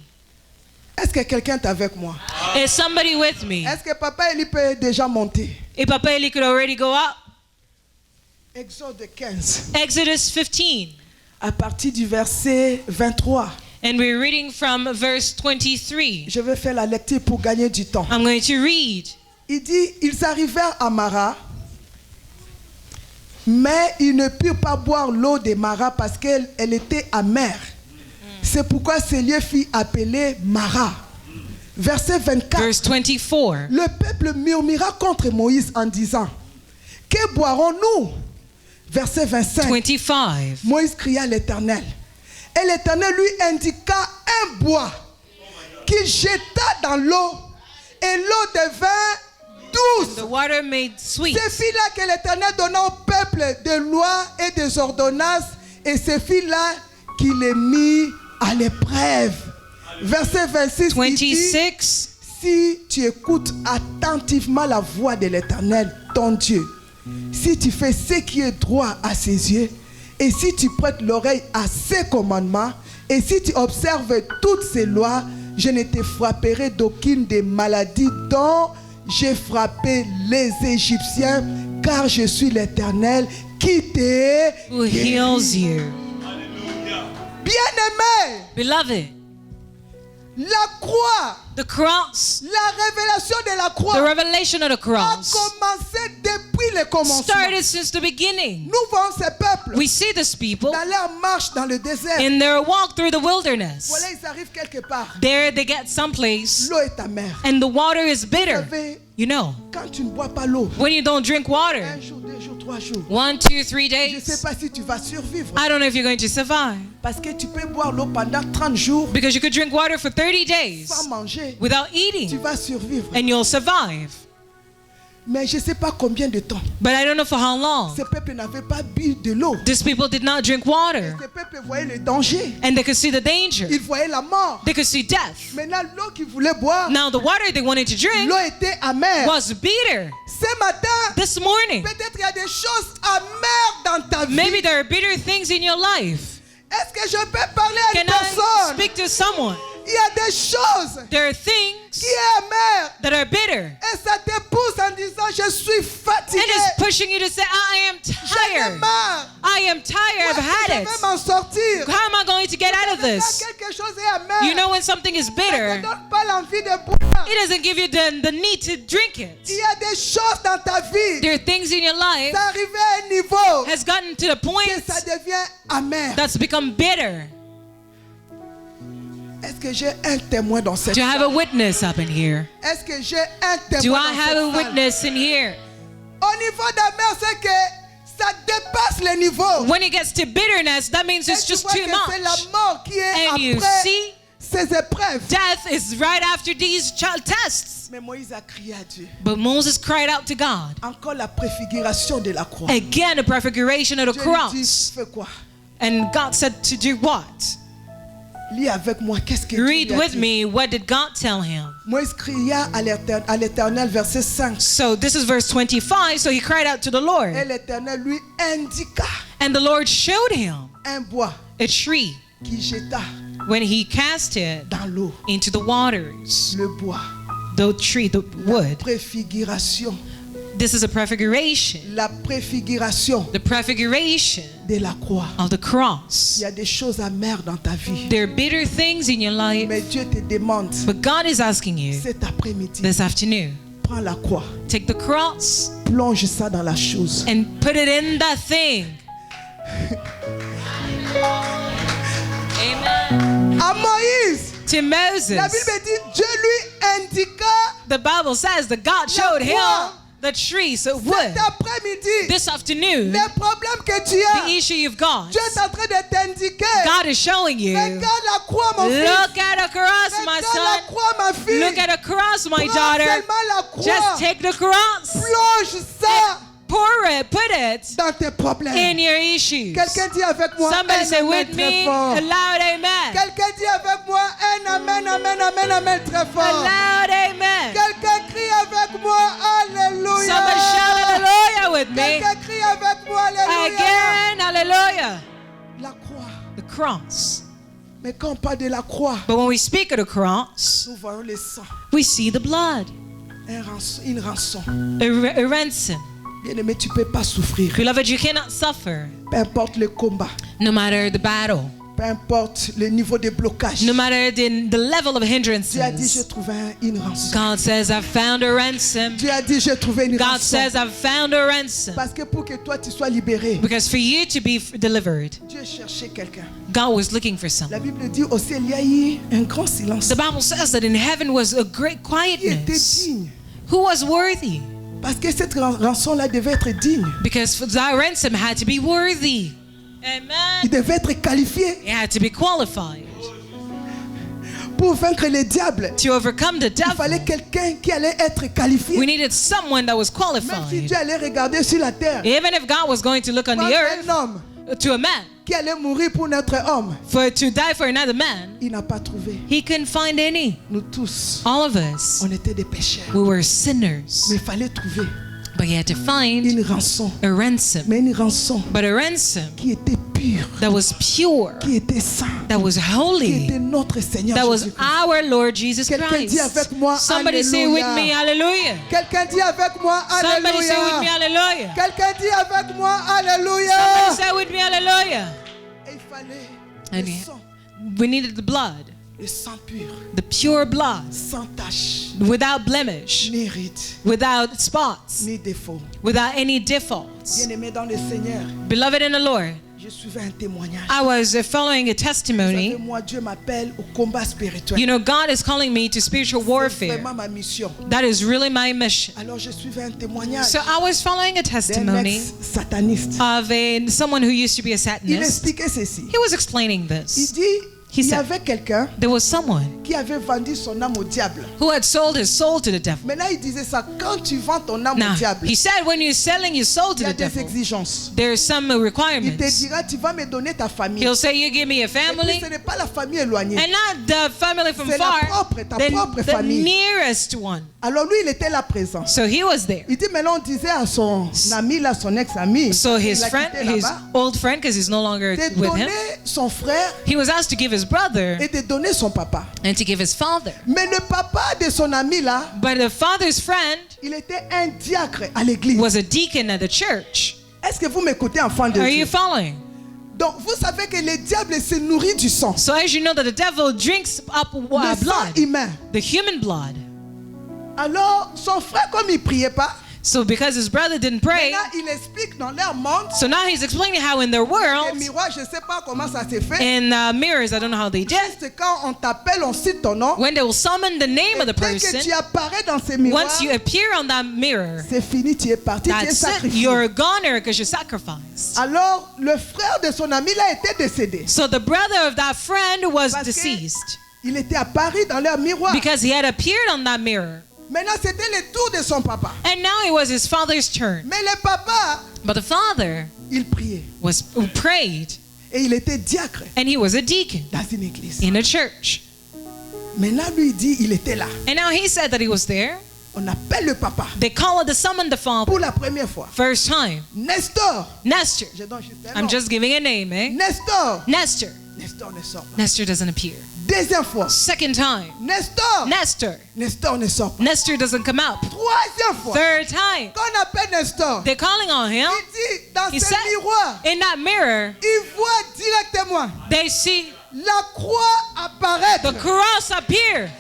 A: Est-ce que quelqu'un est avec moi?
B: Is somebody with me?
A: Est-ce que Papa Eli peut déjà monter?
B: If Papa Eli could already go up.
A: Exode 15.
B: Exodus 15.
A: À partir du verset 23.
B: And we're reading from verse 23.
A: Je vais faire la lecture pour gagner du temps.
B: I'm going to read.
A: Il dit, ils arrivèrent à Mara, mais ils ne purent pas boire l'eau de Mara parce qu'elle était amère. C'est pourquoi ce lieu fut appelé Mara. Verset 24.
B: Verse 24.
A: Le peuple murmura contre Moïse en disant, que boirons-nous? Verset 25.
B: 25.
A: Moïse cria à l'Éternel. Et l'Éternel lui indiqua un bois qu'il jeta dans l'eau et l'eau devint douce.
B: The water made sweet.
A: Ce fut là que l'Éternel donna au peuple des lois et des ordonnances et ce fut là qu'il les mit à l'épreuve. Verset 26. il dit,
B: 26.
A: si tu écoutes attentivement la voix de l'Éternel, ton Dieu, si tu fais ce qui est droit à ses yeux, et si tu prêtes l'oreille à ses commandements, et si tu observes toutes ses lois, je ne te frapperai d'aucune des maladies dont j'ai frappé les Égyptiens, car je suis l'Éternel qui te
B: Who heals you.
A: Bien-aimé,
B: Beloved,
A: la croix,
B: the cross,
A: la révélation de la
B: the
A: croix
B: revelation of the
A: a
B: cross
A: commencé depuis le commencement.
B: started since the beginning.
A: Nous voyons ces peuples
B: We see this people
A: dans leur marche dans le désert.
B: in their walk through the wilderness.
A: Voilà, ils arrivent quelque part.
B: There they get someplace
A: L'eau est amère.
B: and the water is
A: Vous
B: bitter.
A: savez,
B: You know,
A: quand tu ne bois pas l'eau,
B: when you don't drink water,
A: un jour, 2 jours, 3 jours,
B: 1, 2, 3
A: je ne
B: days,
A: sais pas si tu vas survivre.
B: I don't know if you're going to survive.
A: Parce que tu peux boire l'eau pendant 30 jours
B: Because you could drink water for 30 days
A: sans manger.
B: without
A: Tu
B: eating
A: vas survivre.
B: and you'll survive.
A: Mais je ne sais pas combien de temps.
B: But I don't know for how long.
A: Ces peuples n'avaient pas bu de l'eau.
B: These people did not drink water
A: Ces peuples voyaient le danger.
B: and they could see the danger.
A: Ils voyaient la mort.
B: They could see death.
A: Maintenant, l'eau qu'ils voulaient boire,
B: Now the water they wanted to drink
A: l'eau était amère.
B: was bitter.
A: Ce matin,
B: This morning,
A: peut-être il y a des choses amères dans ta vie.
B: maybe there are bitter things in your life.
A: Est-ce que je peux parler à
B: Can
A: une
B: I
A: personne?
B: speak to someone?
A: Il y a des choses
B: There are things
A: qui est amère.
B: that are bitter.
A: Et ça te pousse en disant, je suis fatigué.
B: It is pushing you to say, I am
A: J'en ai
B: tired.
A: marre.
B: I am tired. I've
A: Où est-ce que
B: had
A: je
B: it.
A: vais m'en sortir?
B: How am I going to get out of
A: Quand
B: this?
A: quelque chose est amer,
B: You know when something is
A: ça ne
B: bitter,
A: te donne pas l'envie de boire.
B: it doesn't give you the need to drink
A: Il
B: it.
A: y a des choses dans ta vie.
B: There are things in your life
A: Ça arrive à un niveau
B: has gotten to the
A: que
B: point
A: ça devient amer.
B: that's become bitter.
A: Est-ce que j'ai un témoin dans cette
B: Do I have a
A: salle?
B: witness up in here?
A: Est-ce que j'ai un
B: Do
A: témoin
B: I
A: dans
B: have a
A: cette salle?
B: witness in here?
A: Au niveau d'amer, c'est que ça dépasse le niveau.
B: When it gets to bitterness, that means
A: Et
B: it's
A: tu
B: just
A: vois
B: too
A: que c'est la
B: much.
A: mort qui est
B: And you
A: après
B: see,
A: ces épreuves.
B: death is right after these child tests.
A: Mais Moïse a crié à Dieu.
B: But Moses cried out to God.
A: Encore la préfiguration de la croix.
B: Again, a prefiguration of the
A: Dieu lui dit,
B: cross.
A: fais quoi?
B: And God said to do what?
A: Lis avec moi, qu'est-ce que Dieu
B: Read
A: lui a
B: with
A: dit?
B: me, what did God tell him?
A: Moïse cria à l'Éternel, verset 5.
B: So this is verse 25. So he cried out to the Lord.
A: Et l'Éternel lui indiqua
B: And the Lord showed him
A: un bois
B: a tree
A: qui jeta
B: when he cast it
A: dans l'eau.
B: into the waters.
A: Le bois.
B: The tree, the wood.
A: Préfiguration.
B: This is a prefiguration.
A: La préfiguration
B: The prefiguration
A: de la croix.
B: of the
A: Il
B: cross.
A: y a des choses amères dans ta vie.
B: There are bitter things in your life,
A: Mais Dieu te demande
B: but God is asking you
A: cet après-midi,
B: this afternoon,
A: prends la croix,
B: take the cross
A: plonge ça dans la chose.
B: and put it in that thing. Amen.
A: À Moïse,
B: To
A: la
B: Moses,
A: Bible dit, Dieu lui indiqua
B: the Bible says that God showed him the tree, so
A: cet
B: wood.
A: après-midi
B: This afternoon,
A: les problèmes que tu
B: the
A: as.
B: issue you've got,
A: Dieu est en train de t'indiquer.
B: God is showing you.
A: Regarde la croix, mon fils.
B: Look at a cross, my
A: Regarde la
B: son.
A: croix, ma fille.
B: Look at a cross, my
A: Prends
B: daughter.
A: seulement la croix.
B: Just take the cross.
A: Plonge ça
B: Pour it, put it
A: dans tes problèmes.
B: in your issues.
A: Quelqu'un dit avec moi
B: Somebody
A: un
B: say
A: amen
B: with
A: très
B: me,
A: fort.
B: a loud amen.
A: Quelqu'un dit avec moi un amen, amen, amen, amen très
B: A
A: fort.
B: loud amen.
A: Quelqu'un crie avec moi, alléluia.
B: Somebody shout hallelujah with me.
A: Quelqu'un crie avec moi, alléluia.
B: Again, hallelujah.
A: La croix.
B: The cross.
A: Mais quand on parle de la croix,
B: But when we speak of the cross,
A: nous voyons le sang.
B: we see the blood.
A: Une rançon.
B: A ransom.
A: Bien-aimé, tu ne peux pas souffrir.
B: Beloved, you cannot suffer.
A: Peu importe le combat.
B: No matter the battle.
A: Peu importe le niveau de blocage.
B: No matter the level of
A: Dieu a dit, j'ai
B: hindrances.
A: trouvé une rançon.
B: God says, I've found a ransom.
A: Dieu a dit, j'ai trouvé une
B: God
A: rançon.
B: says, I've found a ransom.
A: Parce que pour que toi, tu sois libéré,
B: Because for you to be delivered,
A: Dieu cherchait quelqu'un.
B: God was looking for
A: La
B: someone.
A: Bible dit au ciel, il y a eu un grand silence.
B: The Bible says that in heaven was a great
A: Qui était
B: quietness.
A: digne.
B: Who was worthy?
A: Parce que cette rançon-là devait être digne.
B: Because that ransom had to be worthy. Amen.
A: Il devait être qualifié
B: It had to be qualified.
A: pour vaincre le diable.
B: To overcome the
A: Il fallait
B: devil,
A: quelqu'un qui allait être qualifié.
B: we needed someone that was
A: Même si
B: qualified.
A: Dieu allait regarder sur la terre,
B: Even if God was going to look on
A: voir
B: the
A: un
B: earth
A: homme
B: to a man,
A: qui allait mourir pour notre homme,
B: to die for another man,
A: il n'a pas trouvé.
B: he couldn't find any.
A: Nous tous,
B: All of us,
A: on était des pécheurs.
B: we were sinners.
A: Mais il fallait trouver
B: But he had to find
A: une rançon.
B: a ransom.
A: Mais une rançon
B: But a ransom
A: qui était pure,
B: that was pure,
A: qui était saint,
B: that was
A: qui
B: holy,
A: était notre Seigneur
B: that was
A: Jésus-Christ.
B: our Lord Jesus
A: Quelqu'un dit
B: Christ.
A: avec moi,
B: Somebody say with me, hallelujah.
A: Quelqu'un dit avec moi,
B: Somebody say with me,
A: alléluia.
B: hallelujah.
A: Quelqu'un dit avec moi,
B: Somebody
A: alléluia.
B: say with me, hallelujah.
A: Et il fallait
B: And
A: le
B: yeah.
A: sang,
B: We needed the blood,
A: le sang pur,
B: the pure blood,
A: sans tache,
B: without blemish,
A: ni ride,
B: without spots,
A: ni défaut.
B: without any defaults.
A: Bien-aimé dans le Seigneur,
B: Beloved in the Lord,
A: je suivais un témoignage.
B: I was following a
A: Vous savez,
B: testimony.
A: moi, Dieu m'appelle au combat spirituel.
B: You know, God is calling me to spiritual
A: C'est
B: warfare.
A: vraiment ma mission.
B: That is really my mission.
A: Alors, je suivais un témoignage
B: So I was following a
A: d'un
B: testimony
A: ex-sataniste.
B: of someone who used to be a
A: Il
B: Satanist.
A: expliquait ceci.
B: He was explaining
A: Il
B: this.
A: dit,
B: He
A: il y
B: said-
A: avait quelqu'un
B: There was someone
A: qui avait vendu son âme au diable.
B: who had sold his soul to the devil.
A: Maintenant, il disait ça, quand tu vends ton âme
B: Now,
A: au diable,
B: he said when you're selling your soul
A: il
B: to
A: y a
B: the
A: des
B: devil,
A: exigences.
B: there's some
A: Il te
B: requirements.
A: dira, tu vas me donner ta famille.
B: He'll say, you give me a
A: Et puis,
B: family,
A: ce n'est pas la famille éloignée.
B: and not the family from
A: C'est la
B: far,
A: propre, ta propre
B: the
A: famille.
B: nearest one.
A: Alors lui, il était là présent.
B: So he was there.
A: Il dit, maintenant, on disait à son ami, là, son ex-ami,
B: So
A: il
B: his
A: l'a
B: friend,
A: quitté
B: his
A: là-bas,
B: old friend, because he's no longer
A: de
B: with him,
A: donner son frère
B: he was asked to give his brother
A: et de donner son papa.
B: and to give his father.
A: Mais le papa de son ami, là,
B: But the father's friend
A: il était un diacre à l'église.
B: was a deacon at the church.
A: Est-ce que vous m'écoutez, enfant de
B: Are
A: Dieu?
B: you following?
A: Donc, vous savez que le diable se nourrit du sang.
B: So as you know that the devil drinks up
A: Le sang
B: blood,
A: humain.
B: the human blood.
A: Alors, son frère, comme il ne priait pas,
B: So because his brother didn't pray,
A: maintenant, il explique dans leur monde,
B: so now he's explaining how in their
A: les
B: world,
A: miroirs, je ne sais pas comment ça s'est fait.
B: in mirrors, I don't know how they did,
A: Juste quand on t'appelle, on cite ton nom.
B: when they will summon the name of the
A: Dès que
B: person,
A: tu apparais dans ces miroirs,
B: once you appear on that mirror,
A: c'est fini, tu es parti, tu es
B: that's it.
A: sacrifié.
B: You're a goner because you're sacrificed.
A: Alors, le frère de son ami là était décédé.
B: So the brother of that friend was
A: Parce que
B: deceased
A: il était apparu dans leur miroir.
B: because he had appeared on that mirror.
A: Maintenant, c'était le tour de son papa.
B: And now it was his father's turn.
A: Mais le papa,
B: But the father
A: il priait.
B: prayed,
A: Et il était diacre
B: and he was a deacon
A: dans une église.
B: in a church.
A: Maintenant, lui, il dit, il était là.
B: And now he said that he was there.
A: On appelle le papa
B: They summoned the father
A: pour la première fois.
B: first time.
A: Nestor.
B: Nestor.
A: Je donne juste un
B: I'm
A: nom.
B: just giving a name, eh?
A: Nestor.
B: Nestor.
A: Nestor ne sort pas.
B: Nestor doesn't appear.
A: Deuxième fois.
B: Second time.
A: Nestor.
B: Nestor.
A: Nestor ne sort pas.
B: Nestor doesn't come up.
A: Troisième fois.
B: Third time.
A: Quand on appelle Nestor,
B: They're calling on him.
A: il dit dans
B: He
A: ce
B: said,
A: miroir,
B: in that mirror,
A: il voit directement
B: they see
A: la croix apparaître.
B: the cross appear.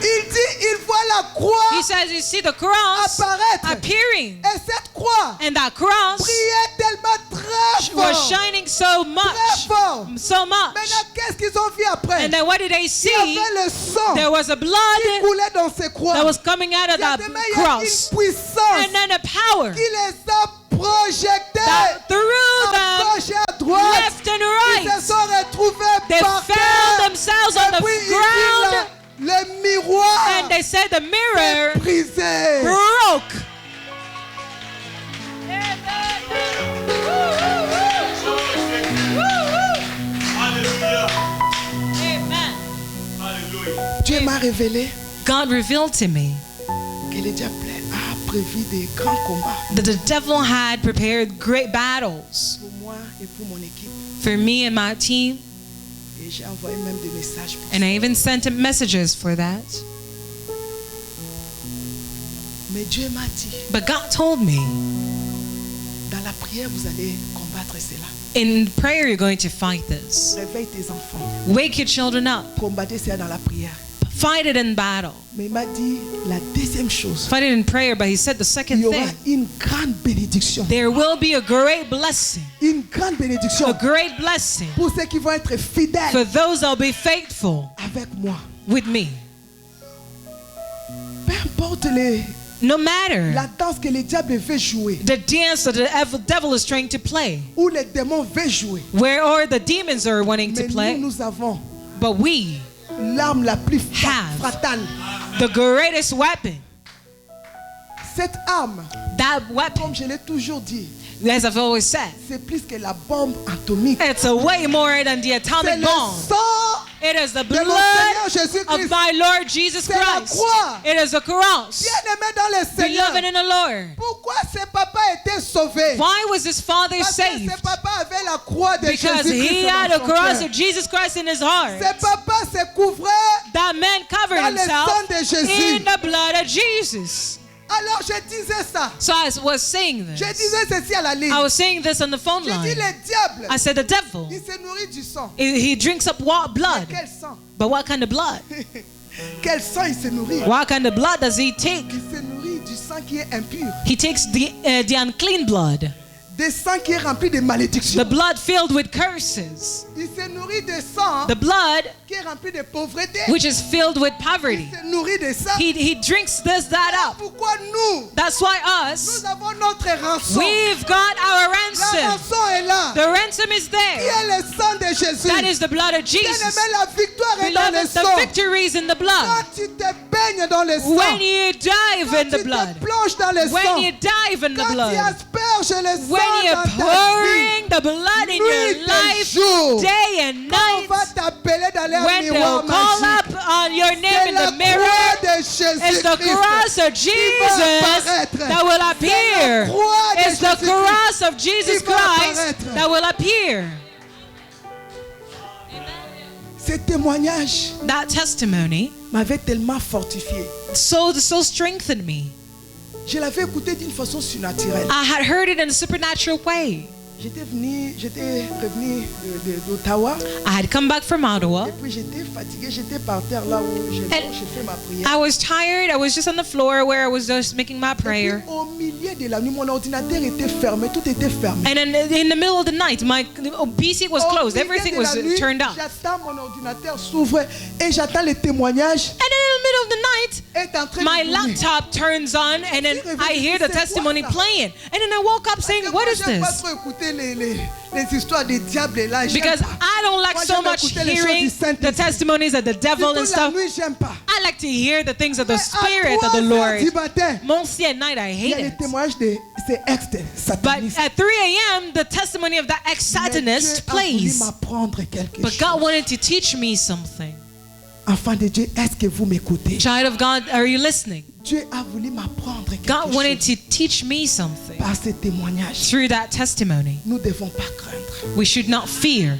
A: Il dit, il voit la
B: He
A: croix
B: says, you see the cross
A: apparaître.
B: appearing.
A: Et cette croix
B: And that cross
A: brillait tellement très
B: was
A: fort.
B: shining so
A: Très
B: much.
A: fort.
B: So much.
A: Maintenant, qu'est-ce qu'ils ont vu après?
B: And then what did they
A: Il y
B: see?
A: avait le sang
B: There was a
A: qui
B: blood
A: coulait dans ces croix.
B: that was coming out of
A: Il y a
B: that
A: tellement- il y a
B: cross.
A: une puissance
B: And then a power
A: qui les a projetés
B: that through
A: à
B: them,
A: gauche et à droite.
B: left and
A: Ils
B: right,
A: se sont retrouvés
B: they
A: par
B: found
A: terre.
B: themselves on
A: Et
B: the
A: puis, il dit,
B: ground.
A: le miroir
B: And they said the mirror
A: est brisé.
B: broke.
C: Alléluia.
B: Amen.
C: Alléluia.
A: Dieu m'a révélé
B: God revealed to me
A: que le diable a prévu des grands combats
B: that the devil had prepared great battles
A: pour moi et pour mon équipe.
B: for me and my team,
A: Et j'ai envoyé même des messages pour
B: and I even sent him messages for that.
A: Mais Dieu m'a dit,
B: But God told me,
A: dans la prière, vous allez combattre cela.
B: in prayer you're going to fight this.
A: Réveille tes enfants.
B: Wake your children up.
A: Combattez cela dans la prière.
B: Fight it in battle.
A: Mais il m'a dit la deuxième chose.
B: Fight it in prayer, but he said the
A: Il
B: second
A: y aura
B: thing.
A: une grande bénédiction.
B: There will be a great blessing.
A: Une grande bénédiction
B: A great blessing
A: pour ceux qui vont être fidèles
B: for those that will be faithful
A: avec moi.
B: with me.
A: Peu importe
B: No matter
A: la danse que le diable veut jouer,
B: the dance that the devil is trying to play,
A: ou les démons veulent jouer.
B: where or the demons are wanting to
A: Mais
B: play,
A: nous avons
B: but we
A: l'arme la plus
B: Have.
A: fatale.
B: the greatest weapon.
A: Cette arme,
B: That weapon,
A: comme je l'ai toujours dit,
B: as I've always said,
A: c'est plus que la bombe atomique.
B: it's a way more than the
A: C'est
B: atomic
A: le
B: bomb.
A: sang
B: It is the
A: de mon
B: blood
A: Seigneur
B: of
A: Jésus-Christ.
B: my Lord Jesus
A: C'est la
B: Christ.
A: croix.
B: It is a cross.
A: Bien-aimé dans le Seigneur.
B: Beloved in the Lord.
A: Pourquoi ce papa était sauvé?
B: Why was his father
A: Parce que
B: saved?
A: ce papa avait la croix de
B: Because
A: Jésus-Christ
B: he had
A: dans
B: a
A: son
B: cross
A: cœur.
B: of Jesus Christ in his heart.
A: Ce papa se couvrait.
B: That man covered
A: Dans le
B: himself
A: sang de Jésus.
B: in the blood of Jesus.
A: Alors je disais ça.
B: So I was saying
A: Je
B: this.
A: disais ceci à la ligne.
B: I was saying this on the phone
A: Je dis
B: line.
A: le diable,
B: I said the devil,
A: il se nourrit du sang.
B: he drinks up blood.
A: Quel sang?
B: But what kind of blood?
A: Quel sang il se nourrit?
B: What kind of blood does he take?
A: Il se nourrit du sang qui est impur.
B: He takes the unclean blood,
A: Des sang qui est rempli de malédictions.
B: the blood filled with curses,
A: Il se nourrit de sang
B: the blood
A: qui est rempli de pauvreté.
B: which is filled with
A: Il
B: poverty.
A: se nourrit de ça.
B: He drinks that up.
A: Pourquoi nous,
B: That's why
A: nous
B: us,
A: avons notre rançon.
B: we've got our
A: La
B: ransom.
A: rançon est là.
B: The ransom is
A: Qui
B: there.
A: est le sang de Jésus?
B: That is the blood of Jesus.
A: Bien-aimé, la victoire est dans le
B: Beloved, the
A: sang.
B: victory is in the blood.
A: Quand tu te baignes dans le sang,
B: When you dive
A: quand
B: in the
A: tu
B: blood,
A: te plonges dans le
B: when
A: sang,
B: you dive in the
A: quand tu
B: blood,
A: asperges le sang
B: when you're
A: dans ta vie,
B: pouring the blood in
A: nuit
B: your
A: et
B: life,
A: jour,
B: day and
A: on va
B: night,
A: t'appeler dans les
B: when
A: miroirs
B: they'll call
A: magiques.
B: up on your name
A: C'est
B: in
A: la
B: the mirror,
A: croix de
B: it's the
A: Jésus-Christ.
B: cross of Jesus
A: apparaître.
B: that will appear.
A: C'est la croix de
B: It's the
A: Jésus-Christ
B: cross of Jesus
A: qui va
B: Christ
A: apparaître.
B: that will appear.
A: Ce témoignage
B: That testimony
A: m'avait tellement fortifié.
B: so strengthened me.
A: Je l'avais écouté d'une façon surnaturelle.
B: I had heard it in a supernatural way.
A: J'étais revenu d'Ottawa.
B: I had come back from Ottawa.
A: Et puis j'étais fatigué, j'étais par terre là où j'ai fait ma prière.
B: I was tired. I was just on the floor where I was just making my
A: Et puis,
B: prayer.
A: au milieu de la nuit, mon ordinateur était fermé, tout était fermé.
B: And in the middle of the night, my PC was
A: Au
B: closed.
A: milieu
B: Everything
A: de
B: was
A: la nuit,
B: turned off.
A: j'attends mon ordinateur s'ouvre et j'attends les témoignages.
B: And in the middle of the night,
A: Est en train
B: my
A: de brûler.
B: laptop turns on, and then I hear the testimony playing. And then I woke up saying,
A: Parce que
B: "What
A: moi,
B: is
A: j'aime pas
B: this?"
A: trop écouter les histoires des diables et là. j'aime
B: Because
A: pas.
B: I don't like
A: Moi,
B: so
A: j'aime
B: much
A: écouter les choses
B: hearing
A: du Saint-Esprit.
B: the testimonies of the devil
A: Surtout
B: and
A: la
B: stuff.
A: nuit, j'aime pas.
B: I like to hear the things of the
A: Mais à
B: Spirit of
A: 3
B: the
A: heures
B: Lord.
A: du matin,
B: Mostly at night, I
A: il y a
B: hate
A: les
B: it.
A: témoignages de ces ex
B: But
A: satanistes.
B: at 3 a.m., the testimony of that
A: Mais
B: ex-Satanist
A: Dieu a voulu
B: plays.
A: m'apprendre quelque
B: But
A: chose.
B: God wanted to teach me something.
A: Enfant de Dieu, est-ce que vous m'écoutez?
B: Child of God, are you listening?
A: Dieu a voulu m'apprendre quelque
B: God wanted
A: chose
B: to teach me something
A: par ces témoignages.
B: through that testimony.
A: Nous ne devons pas craindre.
B: We should not fear.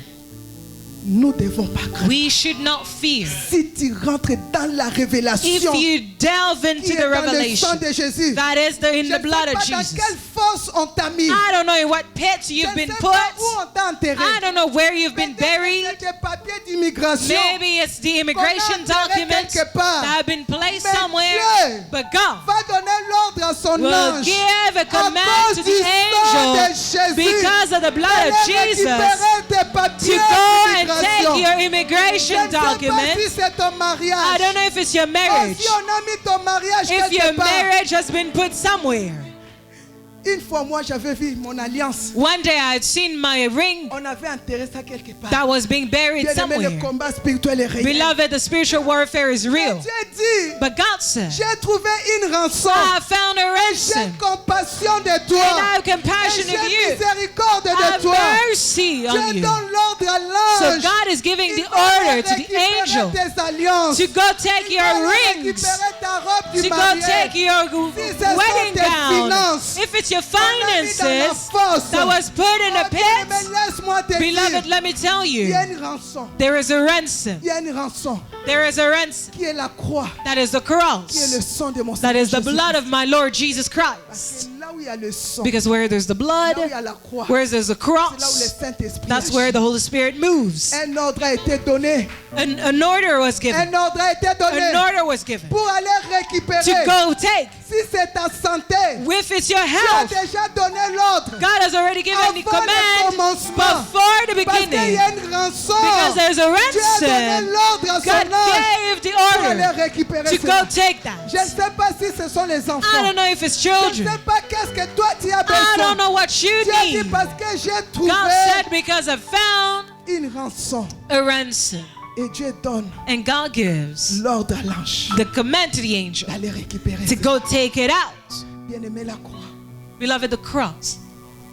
A: Nous ne devons pas craindre.
B: We should not fear.
A: Si tu rentres dans la
B: If
A: révélation
B: you delve
A: qui
B: into
A: est
B: the
A: dans le sang
B: revelation,
A: de Jésus,
B: that is in
A: je
B: the
A: ne sais
B: blood
A: pas
B: of
A: dans
B: Jesus.
A: quelle force on t'a mis.
B: I don't know in what pit
A: Je
B: you've
A: ne
B: been
A: sais
B: put.
A: pas où on t'a enterré.
B: I don't know where you've been
A: Peut-être que
B: buried.
A: c'est des papiers d'immigration.
B: Maybe it's the immigration
A: Qu'on a enterré
B: documents
A: quelque part.
B: that have been placed
A: Mais
B: somewhere.
A: Dieu
B: But God
A: va donner l'ordre à son
B: will
A: ange.
B: give a
A: À
B: command
A: cause
B: to
A: du
B: the
A: sang de
B: angel
A: Jésus,
B: because of the blood of
A: d'aller
B: Jesus
A: récupérer tes
B: to
A: papiers
B: go and
A: d'immigration.
B: take your
A: Je
B: immigration
A: ne sais pas
B: documents.
A: si c'est ton mariage.
B: I don't know if it's your
A: Oh,
B: marriage.
A: si on a mis ton mariage
B: If
A: quelque
B: your
A: part,
B: marriage has been put somewhere,
A: Une fois, moi, j'avais vu mon alliance.
B: One day I had seen my ring
A: On avait enterré ça quelque part.
B: that was being buried
A: Bien aimé, le
B: somewhere.
A: combat spirituel est réel.
B: Beloved, the spiritual warfare is
A: Et
B: real.
A: Dieu dit,
B: But God said,
A: j'ai trouvé une rançon.
B: I found a
A: J'ai
B: ransom,
A: compassion de
B: and I
A: toi.
B: have
A: Et
B: compassion of
A: j'ai
B: you.
A: miséricorde
B: I
A: de
B: have
A: toi.
B: mercy on
A: Je
B: you.
A: donne l'ordre à
B: So
A: l'ange.
B: God is giving
A: Il
B: the
A: va
B: order to the
A: récupérer
B: angel
A: tes alliances.
B: to go take
A: Il
B: your
A: va
B: rings,
A: récupérer ta robe du
B: to go
A: mariage.
B: take your
A: Si ce sont
B: wedding
A: tes
B: gown.
A: finances,
B: If it's your
A: on a mis dans la
B: finances
A: fosse.
B: that was put in a
A: Oh, bien-aimé,
B: pit,
A: laisse-moi te
B: beloved,
A: dire,
B: let me tell
A: il
B: you,
A: y a une rançon.
B: there is a ransom.
A: Il y a une rançon
B: There is a ransom.
A: qui est la croix,
B: That is the
A: qui est le
B: cross.
A: sang de mon
B: That
A: Seigneur
B: is the
A: Jésus.
B: blood of my Lord Jesus
A: Parce
B: Christ.
A: que là où il y a le sang,
B: Because where there's the
A: là où il y
B: blood,
A: a la croix,
B: where there's the
A: c'est là où le
B: cross,
A: Saint-Esprit
B: that's
A: agit.
B: where the Holy Spirit moves.
A: Un ordre a été donné.
B: An order was given.
A: Un ordre a été donné
B: An order was given
A: pour aller récupérer.
B: to go take.
A: Si c'est ta santé,
B: If it's your
A: tu as
B: health,
A: déjà donné l'ordre.
B: God has already given the
A: Avant le
B: command
A: commencement.
B: before the
A: Parce qu'il y
B: beginning.
A: a une rançon.
B: Because there's a
A: Tu as donné
B: ransom.
A: l'ordre à
B: God
A: son ange
B: gave the
A: pour aller
B: order
A: récupérer
B: to
A: cela.
B: go take
A: Je ne
B: that.
A: sais pas si ce sont les
B: I
A: enfants.
B: don't know if it's
A: Je ne
B: children.
A: sais pas qu'est-ce que toi tu as
B: I
A: besoin.
B: don't know what you
A: Tu as dit
B: need.
A: parce que j'ai trouvé
B: God said, because I found
A: une rançon.
B: a ransom.
A: Et Dieu donne
B: And God gives
A: l'ordre à l'ange
B: the command to the angel
A: d'aller récupérer
B: to
A: cela.
B: go take it out.
A: Bien-aimé, la croix.
B: Beloved, the cross.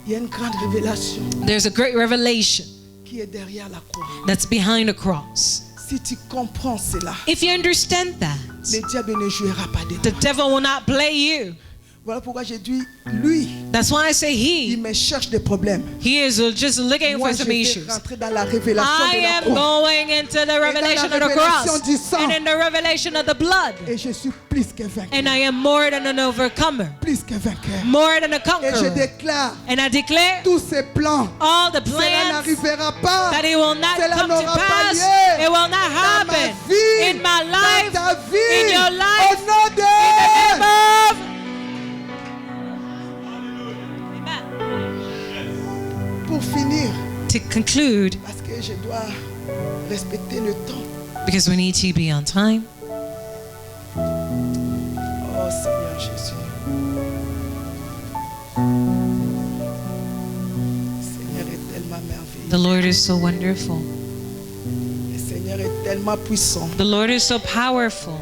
A: Il y a une grande révélation
B: There's a great revelation
A: qui est derrière la croix.
B: that's behind the cross.
A: Si tu comprends cela,
B: If you understand that,
A: le diable ne jouera pas de
B: the
A: toi.
B: devil will not play you.
A: Voilà pourquoi j'ai dit, lui,
B: That's why I say
A: il
B: he
A: me cherche des problèmes.
B: is just looking
A: Moi,
B: for
A: je
B: some
A: vais
B: issues.
A: rentrer dans la révélation
B: I
A: de la
B: am
A: croix.
B: going into the revelation of the
A: révélation
B: cross
A: du sang.
B: and in the revelation of the blood.
A: Et je suis plus que vainqueur.
B: And I am more than an overcomer,
A: Plus que vainqueur.
B: more than a
A: Et je
B: conqueror.
A: déclare,
B: And I declare
A: tous ces plans,
B: all the
A: cela
B: plans
A: n'arrivera pas.
B: that it will not
A: Cela
B: come to
A: n'aura pas
B: pass,
A: lieu
B: it will not
A: dans ma
B: happen
A: vie,
B: in my life,
A: dans ta vie,
B: in your life,
A: au nom de
B: in the name of.
A: Pour finir,
B: To conclude,
A: parce que je dois respecter le temps.
B: because we need to be on time.
A: Oh Seigneur Jésus. Seigneur est tellement merveilleux.
B: The Lord is so wonderful.
A: Le Seigneur est tellement puissant.
B: The Lord is so powerful.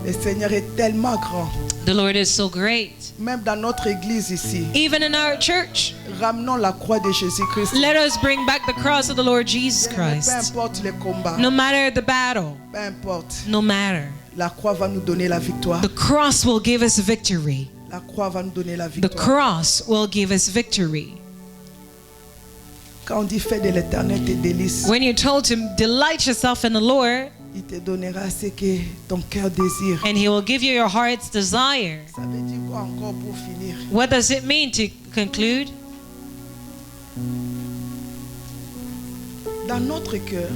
A: Le Seigneur est tellement grand.
B: The Lord is so great.
A: Même dans notre église ici,
B: Even in our church,
A: ramenons la croix de Jésus-Christ.
B: let us bring back the cross of the Lord Jesus
A: Peu
B: Christ.
A: importe les combats,
B: No matter the battle,
A: peu importe,
B: no matter.
A: la croix va nous donner la victoire.
B: The cross will give us victory.
A: La croix va nous donner la
B: The
A: victoire.
B: cross will give us victory.
A: Quand on dit fais de l'éternel tes délices,
B: When you're told to delight yourself in the Lord,
A: il te donnera ce que ton cœur désire.
B: and He will give you your heart's desire.
A: Ça veut dire quoi encore pour finir?
B: What does it mean to conclude?
A: Dans notre cœur,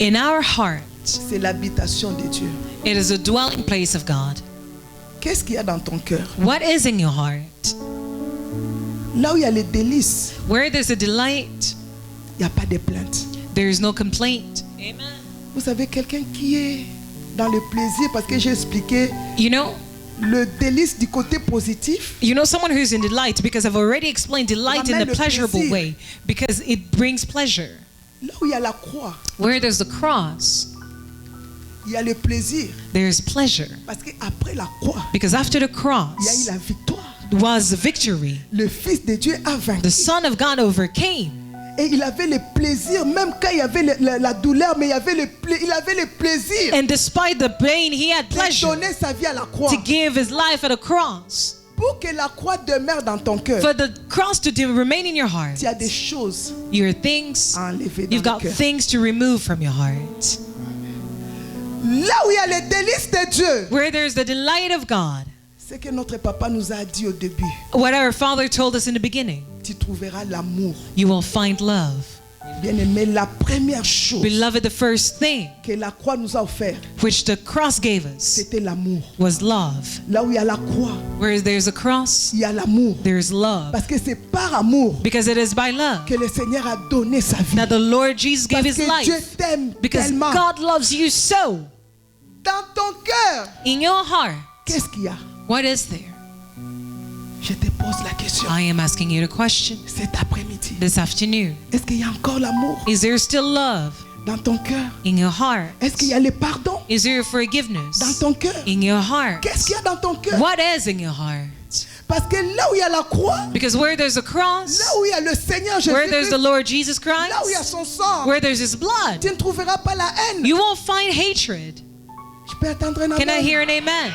B: In our heart,
A: c'est l'habitation de Dieu.
B: it is a dwelling place of God.
A: Qu'est-ce qu'il y a dans ton cœur?
B: What is in your heart?
A: Là où il y a les délices,
B: Where there's a delight,
A: il n'y a pas de plainte.
B: there is no complaint. Amen.
A: Vous savez, quelqu'un qui est dans le plaisir, parce que j'ai expliqué
B: You know,
A: le délice du côté positif,
B: someone who's in delight, because I've already explained delight in
A: Ramène
B: a
A: le
B: pleasurable
A: plaisir.
B: way, because it brings pleasure.
A: là où il y a la croix,
B: Where there's the cross,
A: il y a le plaisir.
B: there's pleasure.
A: Parce qu'après la croix,
B: Because after the
A: il y a eu
B: cross
A: la victoire.
B: was victory.
A: Le Fils de Dieu a vaincu.
B: The Son of God overcame.
A: Et il avait le plaisir, même quand il y avait la douleur, mais il avait le plaisir
B: And despite the pain, he had
A: de
B: pleasure
A: donner sa vie à la croix.
B: to give his life at a cross.
A: Pour que la croix demeure dans ton cœur,
B: For the cross to remain in your heart,
A: il y a des choses
B: your things,
A: à enlever dans
B: you've
A: le
B: got
A: cœur.
B: things to remove from your heart.
A: Là où il y a les délices de Dieu,
B: Where there's the delight of God,
A: c'est que notre papa nous a dit au début,
B: what our Father told us in the beginning,
A: tu trouveras l'amour.
B: you will find love.
A: Bien-aimé, la première chose
B: Beloved, the first thing
A: que la croix nous a offert,
B: which the cross gave us
A: c'était l'amour.
B: was love.
A: Là où il y a la croix,
B: Where there's a cross,
A: il y a l'amour.
B: there's love.
A: Parce que c'est par amour
B: Because it is by love
A: que le Seigneur a donné sa vie.
B: that the Lord Jesus gave
A: Parce
B: his
A: que Dieu
B: life.
A: t'aime
B: Because
A: tellement.
B: God loves you so.
A: Dans ton cœur,
B: In your heart,
A: qu'est-ce qu'il y a?
B: what is there?
A: Je te pose la question.
B: I am asking you a question
A: Cet après-midi,
B: this afternoon.
A: est-ce qu'il y a encore l'amour
B: Is there still love
A: dans ton cœur?
B: in your heart?
A: Est-ce qu'il y a le pardon
B: Is there
A: dans
B: forgiveness
A: ton cœur?
B: in your heart?
A: Qu'est-ce qu'il y a dans ton cœur?
B: What is in your heart?
A: Parce que là où il y a la croix,
B: Because where there's a cross,
A: là où il y a le Seigneur
B: where there's
A: Jésus-Christ,
B: the Lord Jesus
A: là où il y a
B: Christ,
A: son sang,
B: where there's His blood,
A: tu ne trouveras pas la haine.
B: you won't find hatred.
A: Je peux attendre un
B: Can I
A: amen.
B: hear an amen?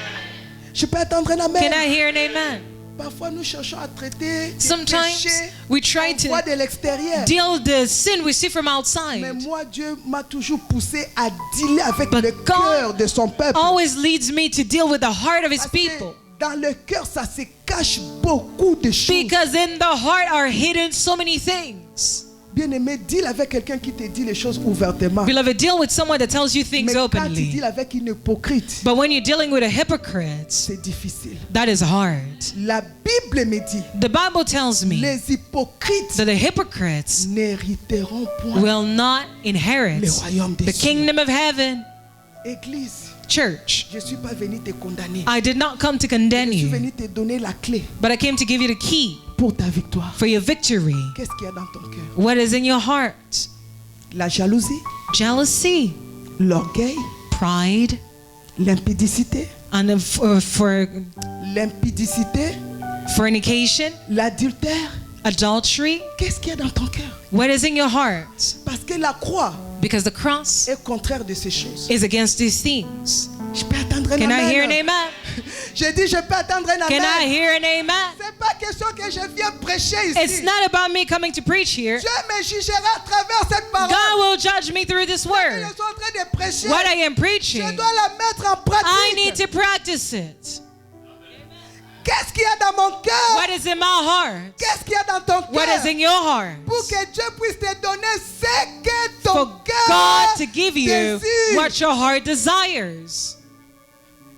A: Je peux attendre un amen.
B: Can I hear an amen?
A: Parfois nous cherchons à traiter des
B: Sometimes
A: péchés
B: we try
A: qu'on voit
B: to
A: de l'extérieur.
B: deal the sin we see from
A: Mais
B: outside.
A: moi, Dieu m'a toujours poussé à dealer avec
B: But
A: le
B: God
A: cœur de son peuple.
B: Always leads me to deal with the heart of His
A: Parce que
B: people.
A: dans le cœur, ça se cache beaucoup de choses.
B: Because in the heart are hidden so many things.
A: Bien-aimé, deal avec quelqu'un qui te dit les choses ouvertement.
B: Beloved, deal with someone that tells you things
A: Mais quand tu
B: openly.
A: deals avec une hypocrite,
B: But when you're dealing with a hypocrite,
A: c'est difficile.
B: that is hard.
A: La Bible me dit,
B: The Bible tells me
A: les hypocrites
B: that the hypocrites
A: n'hériteront point
B: will not inherit
A: le royaume des
B: the
A: cieux.
B: kingdom of heaven.
A: Église,
B: Church,
A: je ne suis pas venu te condamner.
B: I did not come to condemn
A: Je suis
B: you,
A: venu te donner la clé
B: but I came to give you the key
A: pour ta victoire.
B: for your victory.
A: Qu'est-ce qu'il y a dans ton cœur?
B: What is in your heart?
A: La jalousie,
B: Jealousy,
A: l'orgueil,
B: pride,
A: l'impudicité,
B: and
A: l'impudicité,
B: fornication,
A: l'adultère.
B: adultery.
A: Qu'est-ce qu'il y a dans ton cœur?
B: What is in your heart?
A: Parce que la croix
B: Because the cross
A: est contraire de ces choses.
B: is against these things.
A: Je peux attendre un
B: Can I hear an
A: amen.
B: amen?
A: J'ai dit je peux attendre un
B: Can I
A: amen.
B: hear an amen?
A: C'est pas question que je viens prêcher
B: It's
A: ici.
B: not about me coming to preach here.
A: Dieu me jugera à travers cette parole.
B: God will judge me through this
A: Je
B: word.
A: suis en train de prêcher.
B: What I am
A: Je
B: preaching,
A: dois la mettre en pratique.
B: I need to practice it.
A: Qu'est-ce qu'il y a dans mon cœur?
B: What is in my heart?
A: Qu'est-ce qu'il y a dans ton
B: What
A: cœur?
B: is in your heart?
A: Pour que Dieu puisse te donner ce que ton
B: For
A: cœur
B: God to give you
A: désire.
B: what your heart desires.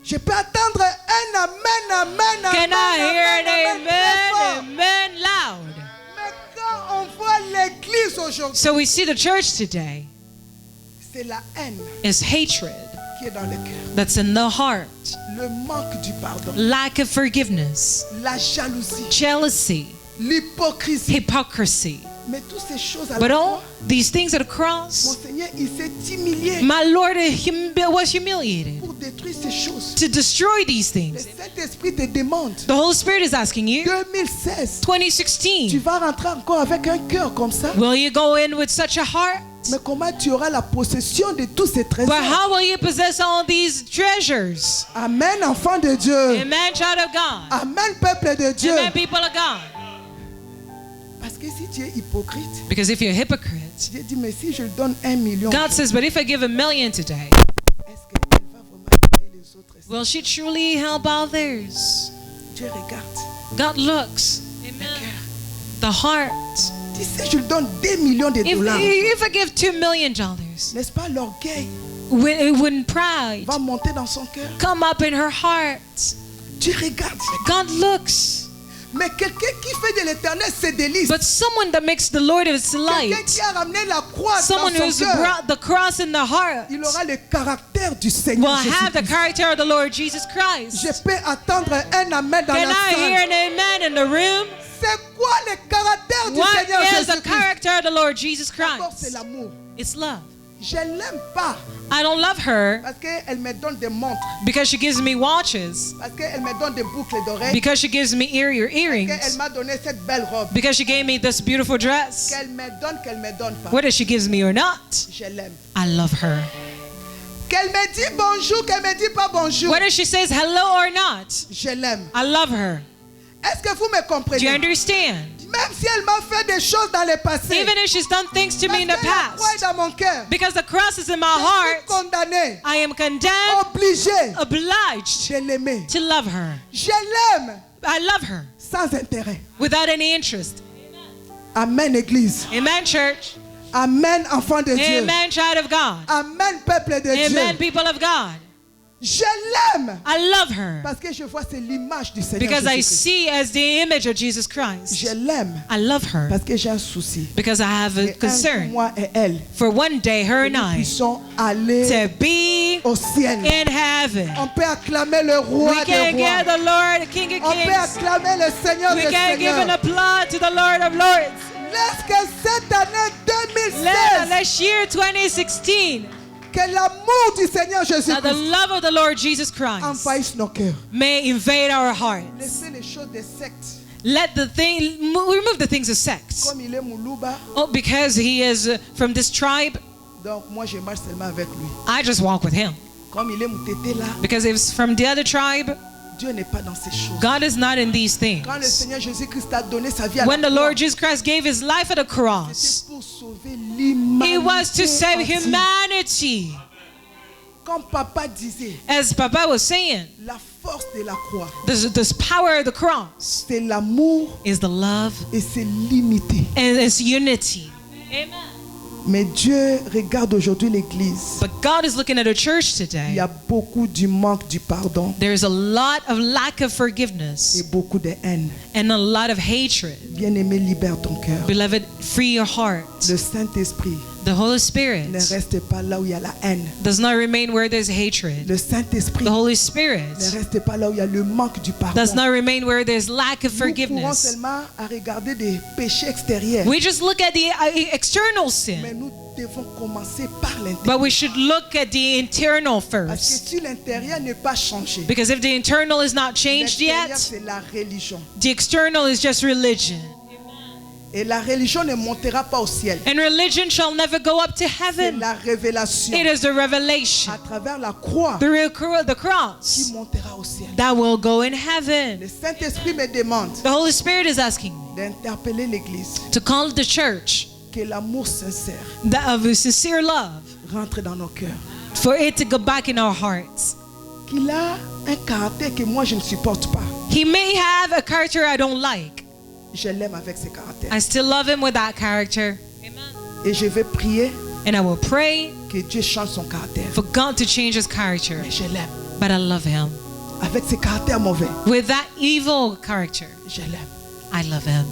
A: Je peux attendre un amen, amen,
B: Can
A: amen,
B: I hear an
A: amen, très fort.
B: amen? Amen loud.
A: Mais quand on voit l'église aujourd'hui,
B: So we see the church today
A: c'est la haine
B: is hatred
A: qui est dans le cœur.
B: that's in the heart,
A: Le manque du pardon,
B: lack of forgiveness,
A: la jalousie,
B: jealousy,
A: l'hypocrisie.
B: hypocrisy.
A: Mais toutes ces choses à
B: But
A: la
B: all
A: croix,
B: these things at the
A: mon
B: cross,
A: Seigneur, il s'est humilié
B: my Lord was humiliated
A: pour détruire ces choses.
B: to destroy these
A: Le
B: things.
A: Saint-Esprit te demande,
B: The Holy Spirit is asking you,
A: 2016, tu
B: 2016,
A: vas rentrer encore avec un cœur comme ça?
B: will you go in with such a heart?
A: Mais comment tu auras la possession de tous ces trésors?
B: But how will you possess all these treasures?
A: Amen, enfant de Dieu.
B: Amen, child of God.
A: Amen, peuple de Dieu.
B: Amen, people of God.
A: Parce que si tu es hypocrite,
B: Because if you're a hypocrite,
A: Dieu dit, mais si je lui donne 1 million,
B: God says, but if I give $1 million today,
A: est-ce qu'elle va vraiment aider les autres?
B: will she truly help others?
A: Dieu regarde.
B: God looks. Amen. The heart.
A: Dis, si je lui donne 2 millions de dollars,
B: If I give $2 million,
A: n'est-ce pas, l'orgueil
B: when pride
A: va monter dans son cœur.
B: come up in her heart,
A: Dieu regarde.
B: God looks.
A: Mais quelqu'un qui fait de l'éternel ses délices,
B: But someone that makes the Lord his
A: quelqu'un
B: light,
A: qui a ramené la croix
B: someone
A: dans
B: who's
A: son cœur,
B: brought the cross in the heart,
A: il aura le caractère du
B: will
A: Seigneur
B: have the
A: Jésus-Christ.
B: character of the Lord Jesus Christ.
A: Je peux attendre un amen dans
B: Can
A: la
B: I hear
A: salle.
B: an amen in the room?
A: C'est quoi le caractère du
B: What
A: Seigneur
B: is the
A: Jésus-Christ?
B: character of the Lord Jesus
A: D'abord, c'est
B: Christ?
A: l'amour.
B: It's love.
A: Je l'aime pas
B: I don't love her
A: parce qu'elle me donne des montres,
B: because she gives me watches,
A: parce qu'elle me donne des boucles d'oreilles,
B: because she gives me
A: qu'elle
B: earrings,
A: m'a donné cette belle robe.
B: because she gave me this beautiful dress.
A: Qu'elle me donne pas.
B: Whether she gives me or not,
A: Je l'aime.
B: I love her.
A: Qu'elle me dit bonjour, qu'elle me dit pas bonjour.
B: Whether she says hello or not,
A: Je l'aime.
B: I love her.
A: Est-ce que vous me
B: Do you
A: comprenez?
B: understand?
A: Même si elle m'a fait des choses dans le passé,
B: Even if she's done things to me in the
A: parce que la croix est
B: past,
A: dans mon cœur,
B: because the cross is in my
A: je suis
B: heart,
A: condamné,
B: I am condemned,
A: obligé
B: obliged
A: de l'aimer.
B: to love her.
A: Je l'aime
B: I love her
A: sans intérêt.
B: without any interest.
A: Amen, Église.
B: Amen, church.
A: Amen, enfant de Dieu.
B: Amen, child of God.
A: Amen, peuple de
B: Amen,
A: Dieu.
B: people of God.
A: Je l'aime
B: I love her
A: parce que je vois c'est l'image du Seigneur
B: because I
A: Jésus-Christ.
B: see as the image of Jesus Christ.
A: Je l'aime
B: I love her
A: parce que j'ai un souci.
B: because I have
A: Et
B: a
A: un
B: concern
A: moi et elle,
B: for one day her and
A: nous
B: I
A: puissions aller
B: to be victory
A: au ciel.
B: in heaven.
A: On peut acclamer le roi
B: We
A: des
B: can give
A: rois.
B: the Lord, King of
A: On peut
B: Kings.
A: acclamer le Seigneur
B: We
A: des
B: can give an
A: seigneurs.
B: applaud to the Lord of Lords.
A: Laisse que cette année 2016,
B: Let's year 2016,
A: que l'amour du Seigneur
B: that the
A: Jésus-Christ
B: love of the Lord Jesus Christ
A: envahisse nos cœurs.
B: may invade our hearts.
A: Laissez les choses des sectes.
B: Let the thing remove the things of sex.
A: Comme il est Moulouba,
B: Oh, because he is from this tribe,
A: donc moi je marche seulement avec lui.
B: I just walk with him.
A: Comme il est Moutété là,
B: Because if it's from the other tribe,
A: Dieu n'est pas dans ces choses.
B: God is not in these things.
A: Quand le Seigneur Jésus-Christ a donné sa vie à
B: When
A: la
B: the
A: croix,
B: Lord Jesus Christ gave his life at the cross,
A: c'était pour sauver
B: he was to
A: l'humanité
B: save
A: entière.
B: humanity.
A: Comme papa disait,
B: As Papa was saying,
A: la force de la croix,
B: this power of the cross
A: c'est l'amour
B: is the love
A: et c'est l'unité.
B: and it's unity. Amen.
A: Mais Dieu regarde aujourd'hui l'Église.
B: But God is looking at a church
A: Il y
B: today.
A: a beaucoup du manque du pardon
B: There's a lot of lack of
A: et
B: forgiveness
A: beaucoup de haine.
B: and a lot of hatred.
A: Bien-aimé, libère ton cœur.
B: Beloved, free your heart.
A: Le Saint-Esprit
B: The Holy Spirit
A: ne reste pas là où il y a la haine.
B: does not remain where there's hatred.
A: Le Saint-Esprit
B: The Holy
A: ne
B: Spirit
A: reste pas là où il y a le manque du pardon.
B: does not remain where there's lack of
A: Nous courons
B: forgiveness.
A: seulement à regarder des péchés extérieurs.
B: We just look at the external
A: Mais
B: sin,
A: nous devons commencer par l'intérieur.
B: but we should look at the internal
A: Parce que
B: first.
A: si l'intérieur n'est pas changé,
B: Because if the internal is not changed
A: l'extérieur
B: yet,
A: c'est la religion.
B: the external is just religion.
A: Et la religion ne montera pas au ciel.
B: And religion shall never go up to
A: C'est
B: heaven.
A: la révélation
B: It is the revelation,
A: à travers la croix
B: the
A: qui
B: cross,
A: montera au ciel.
B: that will go in heaven.
A: Le Saint-Esprit me demande
B: The Holy Spirit is asking me
A: d'interpeller l'Église,
B: to call the church
A: que l'amour sincère
B: that of a sincere love,
A: rentre dans nos cœurs.
B: for it to go back in our hearts.
A: Qu'il a un caractère que moi je ne supporte pas.
B: He may have a character I don't like.
A: Je l'aime avec ce caractère.
B: I still love him with that character.
A: Et je vais prier
B: And I will pray
A: que Dieu change son caractère.
B: for God to change his character.
A: Mais je l'aime.
B: But I love him.
A: Avec ce caractère mauvais,
B: With that evil character,
A: je l'aime.
B: I love him.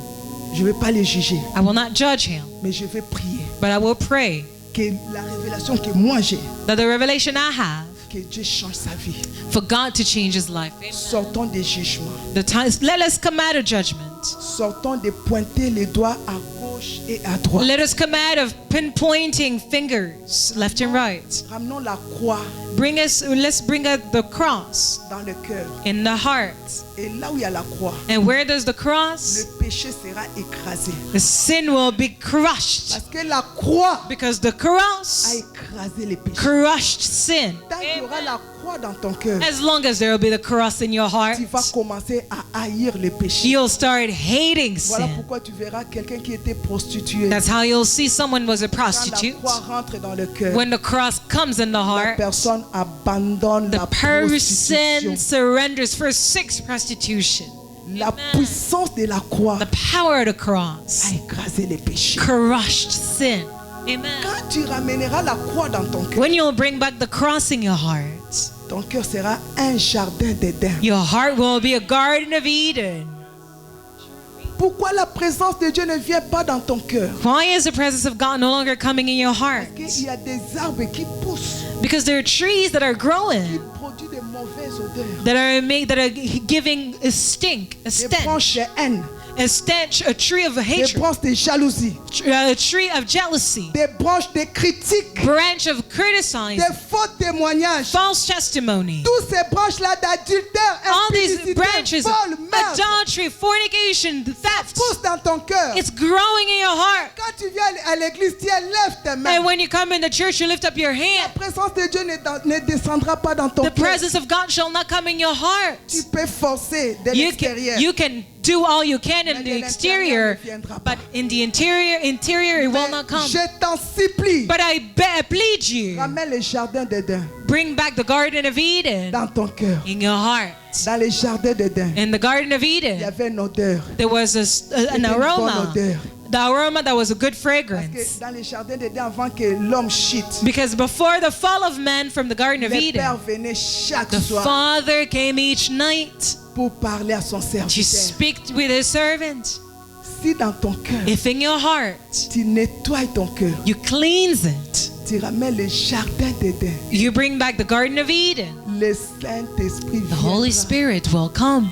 A: Je ne vais pas les juger,
B: I will not judge him,
A: mais je vais prier
B: but I will pray
A: que la révélation que moi j'ai,
B: that the revelation I have,
A: que Dieu change sa vie.
B: for God to change his life.
A: Sortons des jugements.
B: The times, let us come out of judgment.
A: Sortons de pointer les doigts à gauche et à droite.
B: Let us come out of pinpointing fingers left and right.
A: Ramenons la croix
B: Let's bring out the cross
A: dans le cœur.
B: in the heart.
A: Et là où il y a la croix,
B: And where does the cross?
A: le péché sera écrasé.
B: The sin will be crushed.
A: Parce que la croix
B: Because the
A: a
B: cross
A: écrasé les péchés.
B: crushed sin.
A: Tant qu'il y aura la croix dans ton cœur,
B: As long as there will be the cross in your heart,
A: tu vas commencer à haïr les péchés.
B: you'll start hating
A: Voilà
B: sin.
A: pourquoi tu verras quelqu'un qui était prostitué.
B: That's how you'll see someone was a
A: Quand la
B: prostitute.
A: croix rentre dans le cœur,
B: When the cross comes in the
A: la
B: heart,
A: personne abandonne
B: the
A: la
B: person
A: prostitution.
B: surrenders for sex prostitution.
A: La puissance de la croix
B: The power of the
A: a
B: cross
A: écrasé les péchés.
B: crushed sin. Amen.
A: Quand tu ramèneras la croix dans ton cœur,
B: When you'll bring back the cross in your heart,
A: ton cœur sera un jardin d'Éden.
B: your heart will be a garden of Eden.
A: Pourquoi la présence de Dieu ne vient pas dans ton cœur?
B: Why is the presence of God no longer coming in your heart?
A: Parce qu'il y a des arbres qui poussent,
B: Because there are trees that are
A: qui
B: growing,
A: produisent de mauvaises odeurs.
B: that are giving a stink, a
A: Des branches
B: stench,
A: de haine,
B: a stench, a tree of
A: des
B: hatred,
A: branches de jalousie,
B: a tree of jealousy,
A: des branches de critiques,
B: branch of criticizing,
A: des faux témoignages.
B: false testimony.
A: Toutes ces branches-là d'adultère,
B: All these
A: impudicité,
B: branches of
A: vol, meurtre,
B: adultery, fornication, theft,
A: poussent dans ton cœur.
B: it's growing in your heart.
A: Quand tu viens à l'église, tu élèves tes mains.
B: And when you come in the church, you lift up your
A: La
B: hand.
A: présence de Dieu ne descendra pas dans ton
B: The
A: cœur.
B: presence of God shall not come in your heart.
A: Tu peux forcer de
B: You
A: l'extérieur.
B: can do all you can
A: Mais
B: in
A: de
B: the
A: l'intérieur
B: exterior,
A: ne viendra pas.
B: but in the interior it will not come.
A: Je t'en supplie,
B: But I plead you,
A: ramène le jardin d'Éden
B: bring back the Garden of Eden
A: dans ton cœur.
B: in your heart.
A: Dans le jardin d'Éden,
B: In the Garden of
A: il y
B: Eden,
A: avait une odeur.
B: there was an
A: C'était une bonne
B: aroma.
A: odeur.
B: The aroma that was a good
A: Parce
B: fragrance.
A: que dans le jardin d'Éden, avant que l'homme chute,
B: Because before the fall of man from the Garden of
A: le
B: Eden,
A: Père venait chaque
B: the
A: soir
B: Father came each night
A: pour parler à son
B: to
A: serviteur.
B: speak with his servant.
A: Si dans ton cœur,
B: If in your heart
A: tu nettoies ton cœur,
B: you cleanse it,
A: tu ramènes le jardin d'Éden,
B: You bring back the Garden of Eden.
A: le Saint-Esprit
B: The Holy
A: viendra.
B: Spirit will come.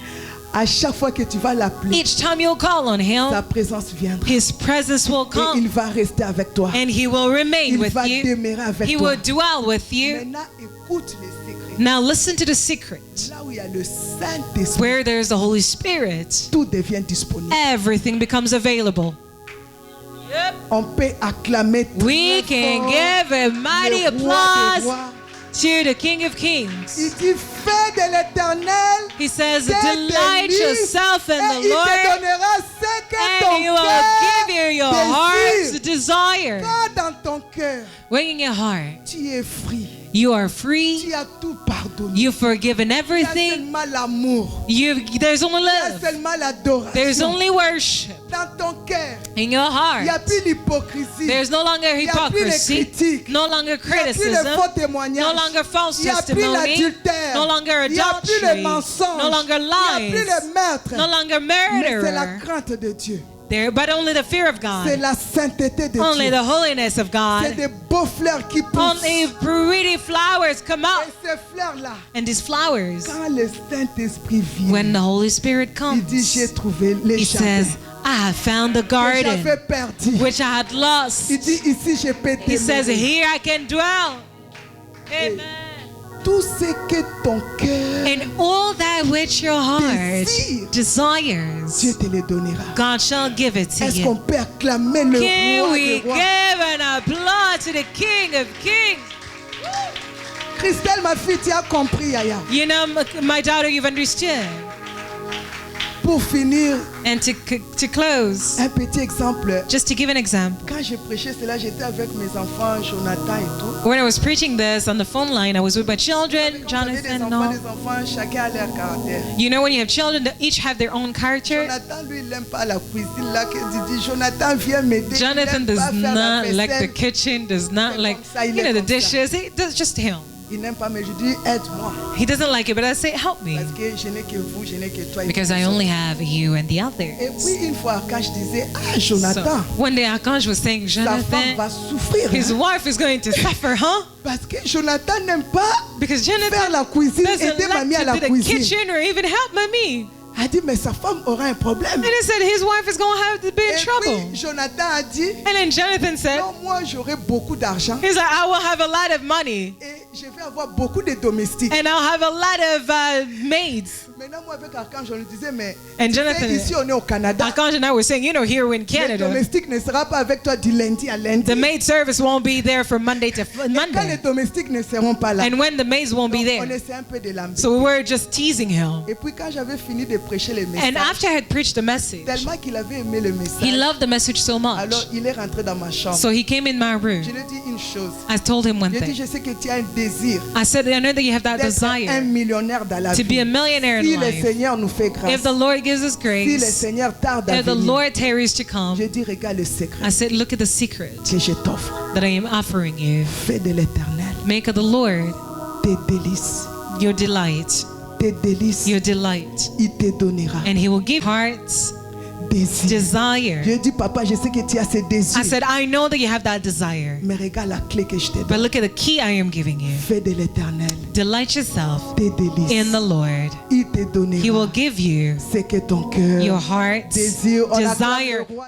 A: À chaque fois que tu vas l'appeler,
B: Each time you'll call on
A: sa
B: Him,
A: présence viendra.
B: His presence will
A: Et il
B: come.
A: va rester avec toi.
B: And He will remain
A: Il
B: with
A: va
B: you.
A: demeurer avec
B: He
A: toi.
B: will dwell with you.
A: Maintenant, écoute les secrets.
B: Now listen to the secret.
A: Là où il y a le Saint-Esprit,
B: Where there's the Holy Spirit,
A: tout devient disponible.
B: everything becomes available.
A: On peut acclamer
B: We
A: très
B: can
A: fort
B: give a mighty
A: le roi des
B: applause
A: rois.
B: to the King of Kings.
A: Il dit, fais de l'Éternel
B: He says,
A: tes
B: delight
A: délices,
B: yourself in
A: et
B: the
A: il te
B: Lord,
A: donnera ce que
B: and
A: ton
B: He will
A: cœur
B: give you your heart's
A: désire.
B: desire.
A: Quand dans ton cœur,
B: When in your heart,
A: tu es free,
B: you are free,
A: tu as tout pardonné.
B: you've forgiven
A: Il y a
B: everything,
A: seulement l'amour.
B: there's only
A: Il y a
B: love,
A: seulement
B: there's
A: l'adoration.
B: only worship.
A: Dans ton cœur,
B: In your
A: il n'y a
B: heart,
A: plus l'hypocrisie.
B: there's no longer
A: Il n'y a plus les
B: hypocrisy,
A: critiques.
B: no longer
A: Il n'y a plus les
B: criticism,
A: faux témoignages.
B: no longer false
A: Il n'y a plus
B: testimony,
A: l'adultère.
B: no longer
A: Il n'y a plus les
B: adultery,
A: mensonges.
B: no longer
A: Il n'y a plus
B: lies,
A: les meurtres.
B: no longer
A: Mais c'est la
B: murder.
A: crainte de Dieu.
B: There, but only the fear of
A: C'est
B: God,
A: la sainteté de
B: only
A: Dieu.
B: the holiness of
A: C'est
B: God.
A: des beaux fleurs qui poussent.
B: Only pretty flowers come
A: Et
B: out.
A: ces fleurs-là,
B: And these flowers,
A: quand le Saint-Esprit
B: when
A: vient,
B: the Holy Spirit
A: il dit,
B: comes,
A: j'ai trouvé les
B: He
A: jardins
B: says, I have found the
A: que
B: garden
A: j'avais perdu.
B: which I had lost.
A: Il dit, ici, je peux
B: He says,
A: demeurer.
B: here I can dwell. Amen.
A: Tout ce que ton cœur,
B: And all that which your heart
A: Désire.
B: desires,
A: Dieu te le donnera.
B: God shall give it to
A: Est-ce qu'on
B: you.
A: peut acclamer le
B: Can
A: roi
B: we
A: des
B: give
A: rois?
B: an applause to the King of Kings?
A: Christelle, ma fille, tu as compris, Yaya.
B: You know, my daughter, you've understood.
A: Pour finir,
B: And to close,
A: un petit exemple.
B: just to give an example.
A: Quand je prêchais cela, j'étais avec mes enfants, Jonathan et tout.
B: When I was preaching this on the phone line, I was with my children,
A: Quand vous avez
B: Jonathan and all.
A: des enfants, chacun a leur caractère.
B: You know, when you have children, they each have their own character.
A: Jonathan, lui, il n'aime pas la cuisine. Là, qu'il dit, Jonathan, viens m'aider.
B: Jonathan
A: Il n'aime pas
B: does
A: faire la
B: not like the
A: vaisselle.
B: kitchen, does not
A: C'est
B: like,
A: comme ça, il
B: you
A: est
B: know, the
A: comme ça.
B: dishes. He does just him.
A: Il n'aime pas, mais je dis, aide-moi.
B: He doesn't like it, but I say, help me.
A: Parce que je n'ai que vous, je n'ai que toi.
B: Because I only have you and the
A: Et
B: others.
A: puis, une fois, Akash disait, ah,
B: So,
A: Jonathan,
B: one day Archange was saying,
A: sa femme
B: Jonathan,
A: va souffrir.
B: his
A: hein.
B: wife is going to suffer, huh?
A: Parce que Jonathan n'aime pas
B: Because
A: faire
B: Jonathan
A: la cuisine,
B: doesn't
A: aider mamie à
B: like
A: la
B: to do the
A: cuisine.
B: kitchen or even help mommy.
A: A dit, mais sa femme aura un problème.
B: And he said his wife is going to have to be in
A: Et
B: trouble.
A: puis, Jonathan a dit,
B: And then Jonathan said,
A: non, moi, j'aurai beaucoup d'argent.
B: he's like, I will have a lot of money.
A: Et je vais avoir beaucoup de domestiques.
B: And I'll have a lot of maids.
A: Maintenant, moi, avec Archange, je lui disais, mais
B: And
A: tu sais,
B: Jonathan-
A: ici, on est au Canada.
B: Archange and I were saying, you know, here in
A: Le
B: Canada,
A: domestique ne sera pas avec toi du lundi à lundi.
B: the maid service won't be there from Monday to
A: Et quand les
B: Monday.
A: domestiques ne seront pas là,
B: And when the maids won't be
A: donc, on
B: there.
A: essaie un peu de l'embêter.
B: So we were just teasing him.
A: Et puis, quand j'avais fini de prêcher les
B: And
A: messages,
B: after I had preached the message,
A: tellement qu'il avait aimé le
B: he
A: message,
B: loved the message so much.
A: alors il est rentré dans ma chambre.
B: So he came in my room.
A: Je lui ai dit une chose.
B: I told him one
A: J'ai dit,
B: thing.
A: je sais que tu as un désir
B: I said, I know that you have that
A: d'être un
B: desire
A: millionnaire dans la
B: to be
A: vie.
B: a millionaire
A: Si
B: in
A: le
B: life.
A: Seigneur nous fait grâce,
B: If the Lord gives us
A: si le
B: grace,
A: Seigneur tarde à
B: if the
A: venir,
B: Lord tarries to come,
A: je dis, regarde le secret
B: I said, look at the secret
A: que je t'offre.
B: that I am offering you.
A: Fais de l'éternel
B: Make of the Lord
A: tes délices.
B: your delight,
A: Tes délices,
B: your delight.
A: il te donnera.
B: And he will give hearts
A: Désir.
B: desire.
A: Je dis, papa, je sais que tu as ces
B: I
A: désirs.
B: said, I know that you have that desire.
A: Mais regarde la clé que je te
B: But
A: donne.
B: look at the key I am giving you.
A: Fais de l'éternel
B: Delight yourself
A: tes délices.
B: in the Lord.
A: Il te
B: He will
A: donnera
B: give you
A: ce que ton cœur
B: your heart's
A: désire. On acclame le
B: desire.
A: roi.